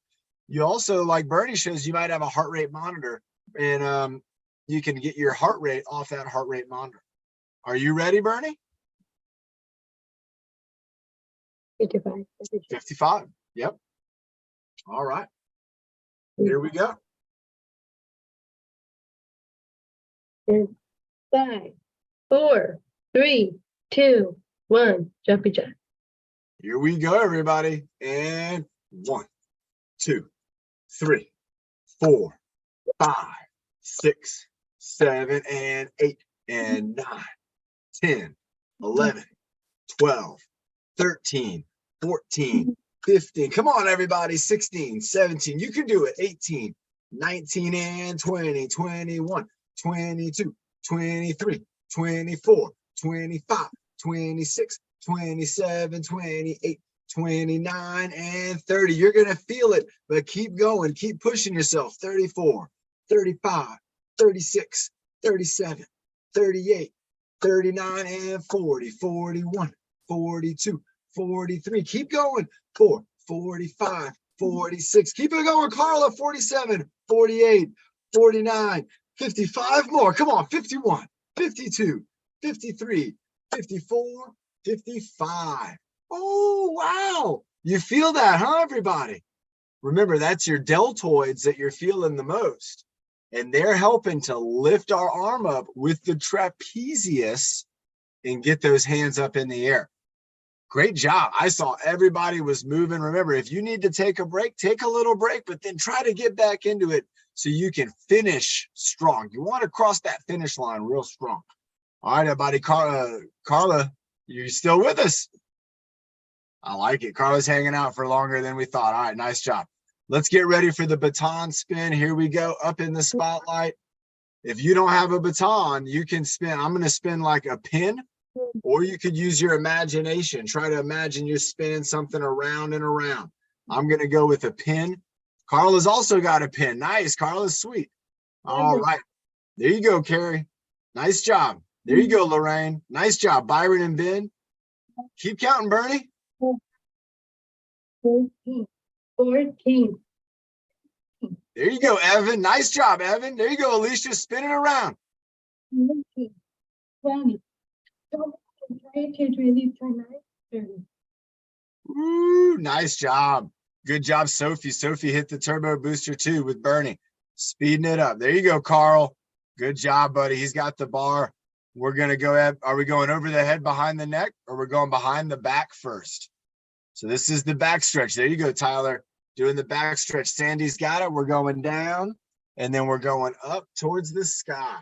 [SPEAKER 1] You also, like Bernie shows, you might have a heart rate monitor, and you can get your heart rate off that heart rate monitor. Are you ready, Bernie?
[SPEAKER 7] 55.
[SPEAKER 1] 55. Yep. All right. Here we go.
[SPEAKER 7] 5, 4, 3, 2, 1. Jumping jack.
[SPEAKER 1] Here we go, everybody. And 1, 2, 3, 4, 5, 6, 7, and 8, and 9, 10, 11, 12, 13, 14, 15. Come on, everybody. 16, 17. You can do it. 18, 19, and 20, 21, 22, 23, 24, 25, 26, 27, 28, 29, and 30. You're going to feel it, but keep going. Keep pushing yourself. 34, 35, 36, 37, 38, 39, and 40, 41, 42, 43. Keep going. 4, 45, 46. Keep it going, Carla. 47, 48, 49, 55 more. Come on. 51, 52, 53, 54, 55. Oh, wow. You feel that, huh, everybody? Remember, that's your deltoids that you're feeling the most. And they're helping to lift our arm up with the trapezius and get those hands up in the air. Great job. I saw everybody was moving. Remember, if you need to take a break, take a little break, but then try to get back into it so you can finish strong. You want to cross that finish line real strong. All right, everybody. Carla, you still with us? I like it. Carla's hanging out for longer than we thought. All right, nice job. Let's get ready for the baton spin. Here we go, up in the spotlight. If you don't have a baton, you can spin. I'm going to spin like a pin, or you could use your imagination. Try to imagine you're spinning something around and around. I'm going to go with a pin. Carla's also got a pin. Nice. Carla's sweet. All right. There you go, Carrie. Nice job. There you go, Lorraine. Nice job, Byron and Ben. Keep counting, Bernie.
[SPEAKER 7] 14, 14,
[SPEAKER 1] There you go, Evan. Nice job, Evan. There you go, Alicia. Spinning around.
[SPEAKER 7] 19, 20. Really 30.
[SPEAKER 1] Ooh, nice job. Good job, Sophie. Sophie hit the turbo booster too with Bernie. Speeding it up. There you go, Carl. Good job, buddy. He's got the bar. We're going to go. Are we going over the head behind the neck, or we're going behind the back first? So this is the back stretch. There you go, Tyler. Doing the back stretch. Sandy's got it. We're going down, and then we're going up towards the sky.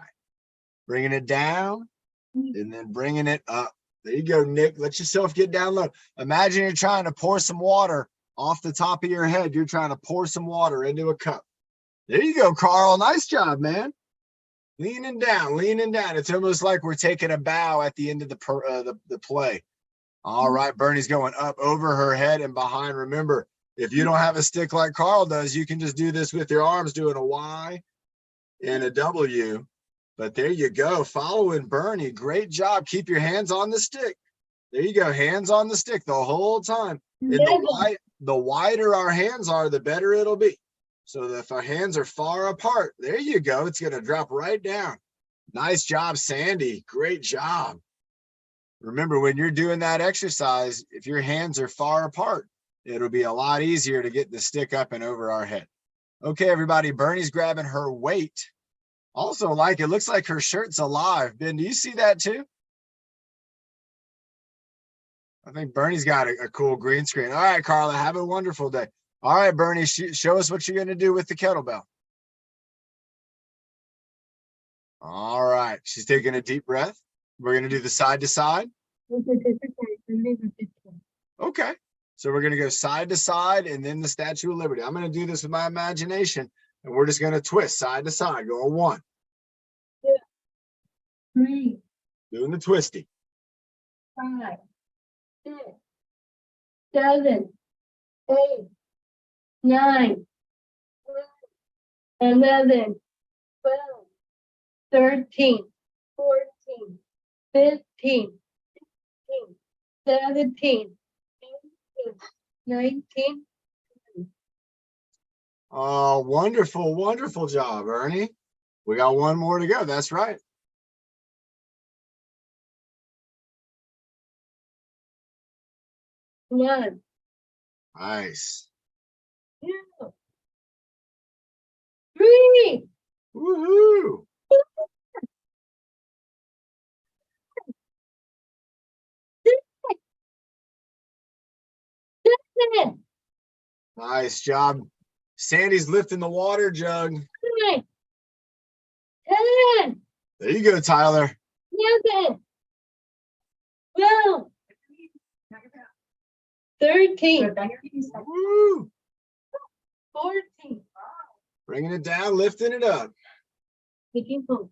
[SPEAKER 1] Bringing it down, and then bringing it up. There you go, Nick. Let yourself get down low. Imagine you're trying to pour some water off the top of your head. You're trying to pour some water into a cup. There you go, Carl. Nice job, man. Leaning down, leaning down. It's almost like we're taking a bow at the end of the play. All right, Bernie's going up over her head and behind. Remember, if you don't have a stick like Carl does, you can just do this with your arms, doing a Y and a W. But there you go, following Bernie. Great job. Keep your hands on the stick. There you go, hands on the stick the whole time. And the wider our hands are, the better it'll be. So that if our hands are far apart, there you go. It's going to drop right down. Nice job, Sandy. Great job. Remember, when you're doing that exercise, if your hands are far apart, it'll be a lot easier to get the stick up and over our head. Okay, everybody, Bernie's grabbing her weight. Also, like, it looks like her shirt's alive. Ben, do you see that too? I think Bernie's got a cool green screen. All right, Carla, have a wonderful day. All right, Bernie, show us what you're going to do with the kettlebell. All right, she's taking a deep breath. We're going to do the side to side. Okay, so we're going to go side to side and then the Statue of Liberty. I'm going to do this with my imagination, and we're just going to twist side to side. Going 1,
[SPEAKER 7] 2, 3,
[SPEAKER 1] doing the twisty.
[SPEAKER 7] 5, 6, 7, 8, 9, 11, 12, 13, 14, 15, 16, 17, 18, 19.
[SPEAKER 1] Oh, wonderful, wonderful job, Ernie. We got one more to go. That's right.
[SPEAKER 7] One,
[SPEAKER 1] Nice.
[SPEAKER 7] 2, 3,
[SPEAKER 1] Woohoo.
[SPEAKER 7] 7,
[SPEAKER 1] Nice job. Sandy's lifting the water jug.
[SPEAKER 7] 9, 10,
[SPEAKER 1] There you go, Tyler.
[SPEAKER 7] 11, 12, 13,
[SPEAKER 1] Woo.
[SPEAKER 7] 14,
[SPEAKER 1] Bringing it down, lifting it up.
[SPEAKER 7] taking home,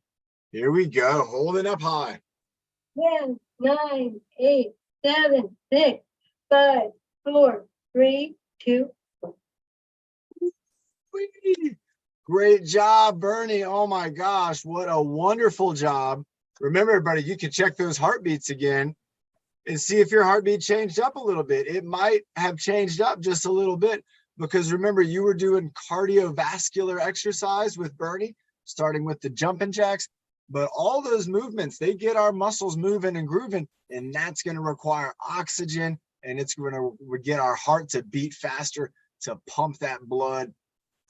[SPEAKER 1] Here we go. Holding up high.
[SPEAKER 7] 10, 9, 8, 7, 6, 5, 4, 3, 2.
[SPEAKER 1] Whee! Great job, Bernie. Oh my gosh, what a wonderful job. Remember, everybody, you can check those heartbeats again and see if your heartbeat changed up a little bit. It might have changed up just a little bit because remember, you were doing cardiovascular exercise with Bernie, starting with the jumping jacks. But all those movements, they get our muscles moving and grooving, and that's going to require oxygen, and it's going to get our heart to beat faster to pump that blood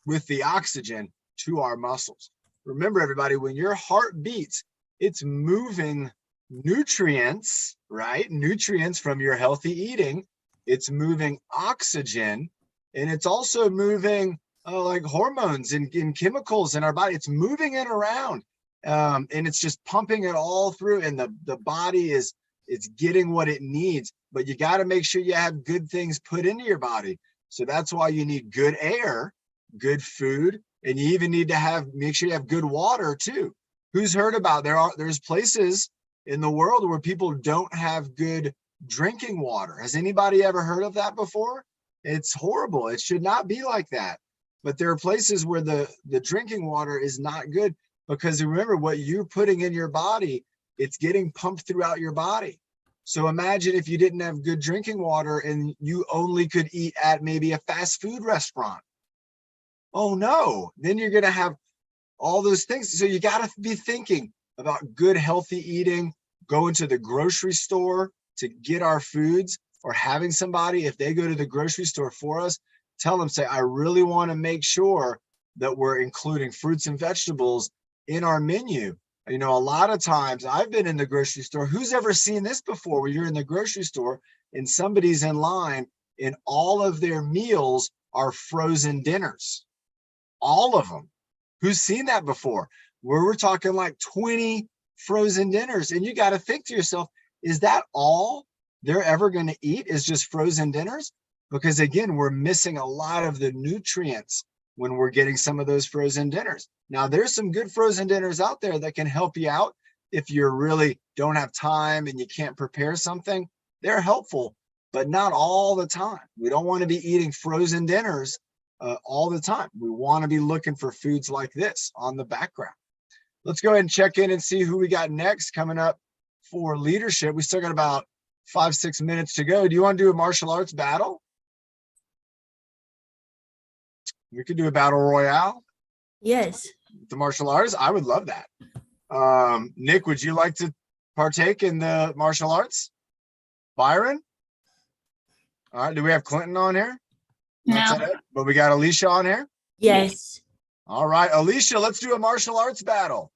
[SPEAKER 1] with the oxygen to our muscles. Remember, everybody, when your heart beats, it's moving nutrients, right? Nutrients from your healthy eating. It's moving oxygen, and it's also moving like hormones and chemicals in our body. It's moving it around, and it's just pumping it all through, and the body it's getting what it needs. But you got to make sure you have good things put into your body. So that's why you need good air, good food, and you even need to make sure you have good water too. Who's heard about there's places in the world where people don't have good drinking water? Has anybody ever heard of that before? It's horrible. It should not be like that. But there are places where the drinking water is not good because remember what you're putting in your body, it's getting pumped throughout your body. So imagine if you didn't have good drinking water and you only could eat at maybe a fast food restaurant. Oh no, then you're going to have all those things. So you got to be thinking about good, healthy eating, going to the grocery store to get our foods, or having somebody, if they go to the grocery store for us, tell them, say, I really want to make sure that we're including fruits and vegetables in our menu. You know, a lot of times I've been in the grocery store. Who's ever seen this before where you're in the grocery store and somebody's in line and all of their meals are frozen dinners? All of them. Who's seen that before? Where we're talking like 20 frozen dinners. And you got to think to yourself, is that all they're ever going to eat is just frozen dinners? Because again, we're missing a lot of the nutrients when we're getting some of those frozen dinners. Now, there's some good frozen dinners out there that can help you out if you really don't have time and you can't prepare something. They're helpful, but not all the time. We don't want to be eating frozen dinners all the time. We want to be looking for foods like this on the background. Let's go ahead and check in and see who we got next coming up for leadership. We still got about 5-6 minutes to go. Do you want to do a martial arts battle? We could do a battle royale.
[SPEAKER 8] Yes.
[SPEAKER 1] The martial arts. I would love that. Nick, would you like to partake in the martial arts? Byron? All right. Do we have Clinton on here?
[SPEAKER 5] No.
[SPEAKER 1] But we got Alicia on here.
[SPEAKER 8] Yes.
[SPEAKER 1] All right, Alicia, let's do a martial arts battle.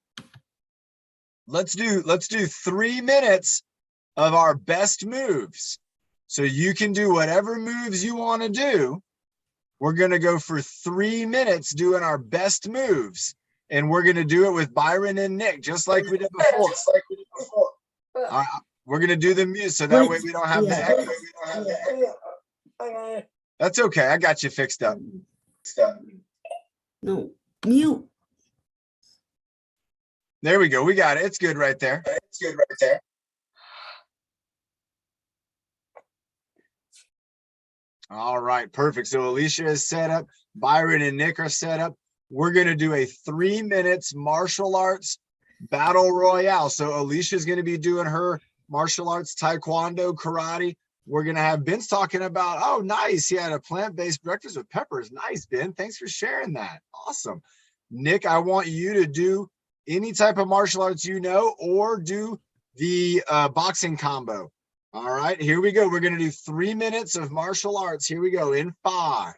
[SPEAKER 1] Let's do 3 minutes of our best moves. So you can do whatever moves you want to do. We're going to go for 3 minutes doing our best moves. And we're going to do it with Byron and Nick, just like we did before. All right, we're going to do the music so that way we don't have the echo. That's okay. I got you fixed up.
[SPEAKER 8] No. Mute.
[SPEAKER 1] There we go. We got it. It's good right there. All right. Perfect. So Alicia is set up. Byron and Nick are set up. We're going to do a 3 minutes martial arts battle royale. So Alicia is going to be doing her martial arts, taekwondo, karate. We're going to have Ben's talking about, oh, nice. He had a plant-based breakfast with peppers. Nice, Ben. Thanks for sharing that. Awesome. Nick, I want you to do any type of martial arts you know, or do the boxing combo. All right, here we go. We're going to do 3 minutes of martial arts. Here we go in 5,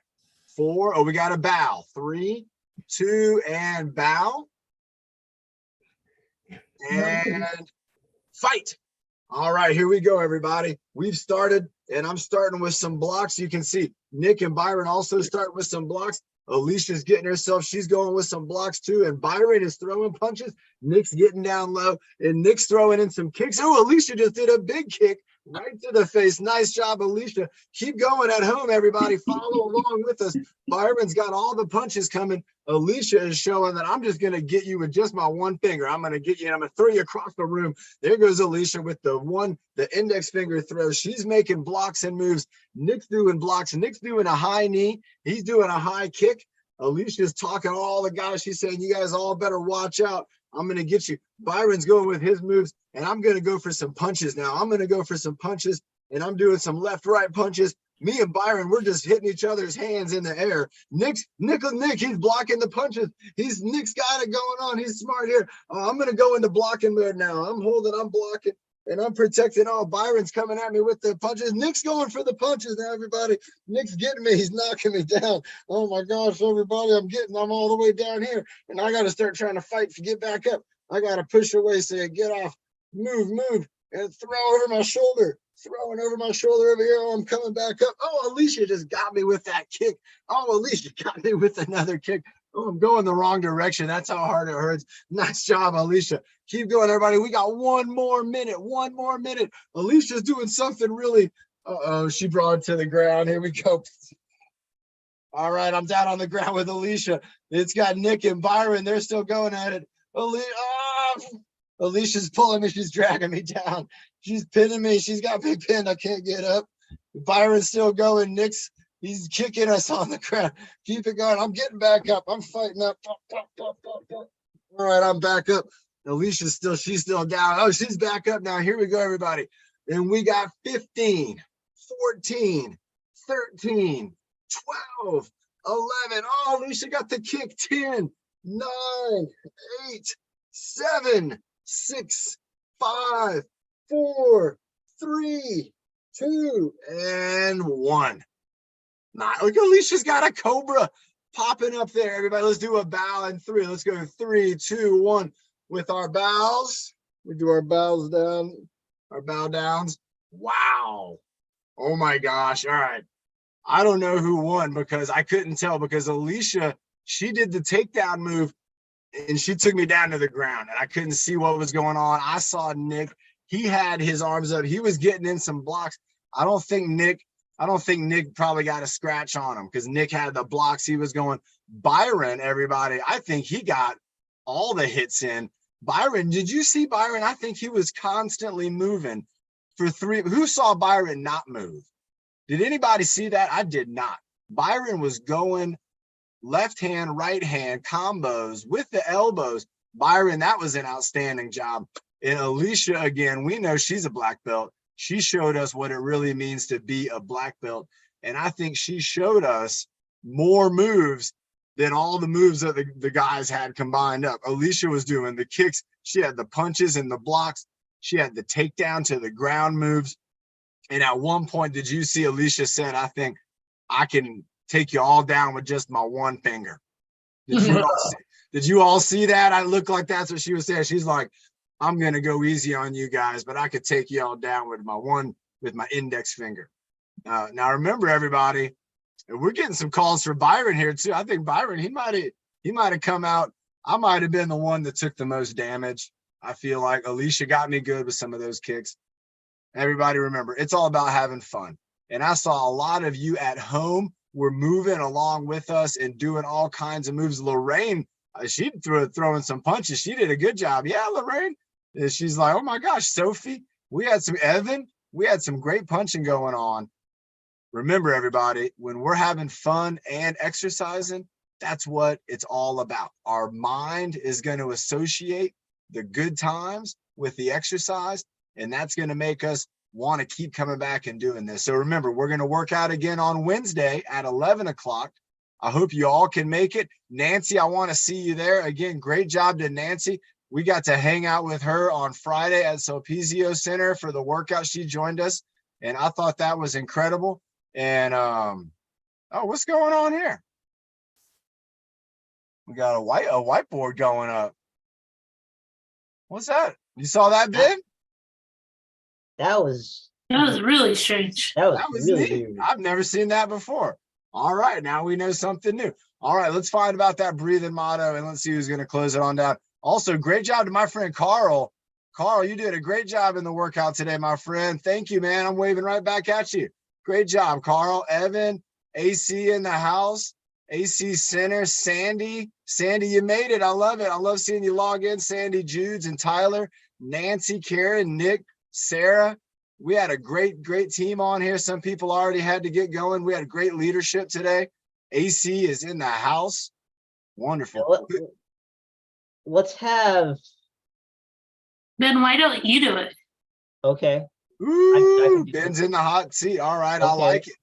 [SPEAKER 1] 4. Oh, we got to bow. 3, 2, and bow. And fight. All right, here we go, everybody. We've started, and I'm starting with some blocks. You can see Nick and Byron also start with some blocks. Alicia's getting herself, she's going with some blocks too. And Byron is throwing punches. Nick's getting down low, and Nick's throwing in some kicks. Oh, Alicia just did a big kick Right to the face. Nice job, Alicia. Keep going at home, everybody. Follow along with us. Byron's got all the punches coming. Alicia is showing that I'm just going to get you with just my one finger. I'm going to get you and I'm going to throw you across the room. There goes Alicia with the index finger throw. She's making blocks and moves. Nick's doing blocks. Nick's doing a high knee. He's doing a high kick. Alicia's talking to all the guys. She's saying, you guys all better watch out. I'm going to get you. Byron's going with his moves, and I'm going to go for some punches now. I'm going to go for some punches, and I'm doing some left-right punches. Me and Byron, we're just hitting each other's hands in the air. Nick, he's blocking the punches. Nick's got it going on. He's smart here. I'm going to go into blocking mode now. I'm blocking, and I'm protecting. Oh, Byron's coming at me with the punches. Nick's going for the punches now, everybody. Nick's getting me. He's knocking me down. Oh, my gosh, everybody, I'm all the way down here, and I got to start trying to fight to get back up. I got to push away, say, get off, move, and throw over my shoulder. Throwing over my shoulder over here. Oh, I'm coming back up. Oh, Alicia just got me with that kick. Oh, Alicia got me with another kick. Oh, I'm going the wrong direction. That's how hard it hurts. Nice job, Alicia. Keep going, everybody. We got one more minute. Alicia's doing something really. Uh-oh, she brought it to the ground. Here we go. All right, I'm down on the ground with Alicia. It's got Nick and Byron. They're still going at it. Alicia's pulling me. She's dragging me down. She's pinning me. She's got me pinned. I can't get up. Byron's still going. He's kicking us on the ground. Keep it going. I'm getting back up. I'm fighting up. All right, I'm back up. Alicia's she's still down. Oh, she's back up now. Here we go, everybody. And we got 15, 14, 13, 12, 11. Oh, Alicia got the kick. 10, 9, 8, 7, 6, 5, 4, 3, 2, and 1. Look, Alicia's got a cobra popping up there. Everybody, let's do a bow in 3. Let's go 3, 2, 1 with our bows. We do our bows down, our bow downs. Wow. Oh my gosh. All right. I don't know who won because I couldn't tell because Alicia, she did the takedown move and she took me down to the ground and I couldn't see what was going on. I saw Nick. He had his arms up. He was getting in some blocks. I don't think Nick probably got a scratch on him because Nick had the blocks he was going. Byron, everybody, I think he got all the hits in. Byron, did you see Byron? I think he was constantly moving for 3. Who saw Byron not move? Did anybody see that? I did not. Byron was going left hand, right hand combos with the elbows. Byron, that was an outstanding job. And Alicia, again, we know she's a black belt. She showed us what it really means to be a black belt. And I think she showed us more moves than all the moves that the guys had combined up. Alicia was doing the kicks. She had the punches and the blocks. She had the takedown to the ground moves. And at one point, did you see Alicia said, I think I can take you all down with just my one finger. Did you all see that? I look like that's what she was saying. She's like, I'm going to go easy on you guys, but I could take you all down with my index finger. Now remember, everybody, we're getting some calls for Byron here too. I think Byron, he might have come out. I might have been the one that took the most damage. I feel like Alicia got me good with some of those kicks. Everybody remember, it's all about having fun. And I saw a lot of you at home were moving along with us and doing all kinds of moves. Lorraine, she throwing some punches. She did a good job. Yeah, Lorraine. And she's like, oh my gosh, Sophie. We had some great punching going on. Remember, everybody, when we're having fun and exercising, that's what it's all about. Our mind is going to associate the good times with the exercise, and that's going to make us want to keep coming back and doing this. So remember, we're going to work out again on Wednesday at 11 o'clock. I hope you all can make it. Nancy, I want to see you there. Again, great job to Nancy. We got to hang out with her on Friday at Sulpizio Center for the workout. She joined us, and I thought that was incredible. And, oh, what's going on here? We got a whiteboard going up. What's that? You saw that, Ben?
[SPEAKER 6] That was
[SPEAKER 5] really strange.
[SPEAKER 6] That was really
[SPEAKER 1] neat.
[SPEAKER 6] weird.
[SPEAKER 1] I've never seen that before. All right, now we know something new. All right, let's find about that breathing motto, and let's see who's going to close it on down. Also, great job to my friend Carl. Carl, you did a great job in the workout today, my friend. Thank you, man. I'm waving right back at you. Great job, Carl. Evan, AC in the house. AC Center, Sandy. Sandy, you made it. I love it. I love seeing you log in. Sandy, Judes, and Tyler, Nancy, Karen, Nick, Sarah. We had a great team on here. Some people already had to get going. We had great leadership today. AC is in the house. Wonderful.
[SPEAKER 6] Let's have.
[SPEAKER 5] Then why don't you do it?
[SPEAKER 6] Okay.
[SPEAKER 1] Ooh,
[SPEAKER 6] do
[SPEAKER 1] Ben's
[SPEAKER 6] it.
[SPEAKER 1] in the hot seat. All right, I
[SPEAKER 6] Okay.
[SPEAKER 1] like it.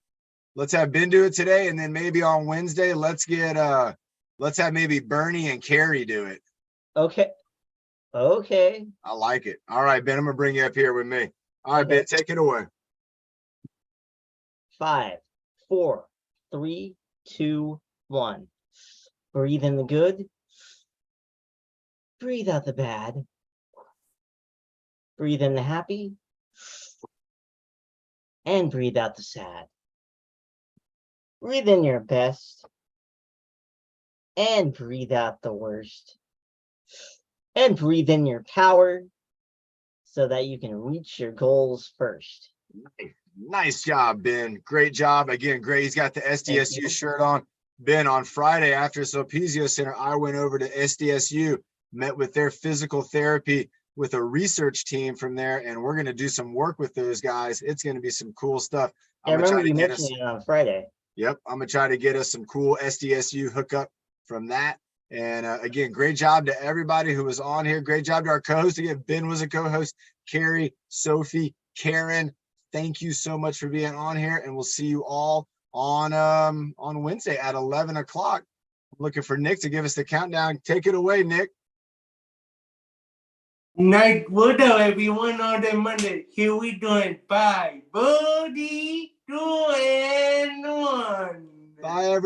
[SPEAKER 1] Let's have Ben do it today, and then maybe on Wednesday, let's have maybe Bernie and Carrie do it.
[SPEAKER 6] Okay. Okay.
[SPEAKER 1] I like it. All right, Ben, I'm gonna bring you up here with me. All right,
[SPEAKER 6] Okay.
[SPEAKER 1] Ben, take it away.
[SPEAKER 6] 5, 4, 3, 2, 1. Breathe in the good. Breathe out the bad. Breathe in the happy. And breathe out the sad. Breathe in your best. And breathe out the worst. And breathe in your power so that you can reach your goals first.
[SPEAKER 1] Nice job, Ben. Great job. Again, great. He's got the
[SPEAKER 6] Thank
[SPEAKER 1] SDSU
[SPEAKER 6] you.
[SPEAKER 1] shirt on. Ben, on Friday after Sulpicio Center, I went over to SDSU, met with their physical therapy with a research team from there, and we're going to do some work with those guys. It's going to be some cool stuff.
[SPEAKER 6] I remember you mentioned it on Friday.
[SPEAKER 1] Yep, I'm going to try to get us some cool SDSU hookup from that. And again, great job to everybody who was on here. Great job to our co-host. Again, Ben was a co-host. Carrie, Sophie, Karen, thank you so much for being on here. And we'll see you all on Wednesday at 11 o'clock. I'm looking for Nick to give us the countdown. Take it away, Nick.
[SPEAKER 3] Night Buddha, everyone on the Monday. Here we doing 5, 4, 3, 2, and 1.
[SPEAKER 1] Bye, everyone.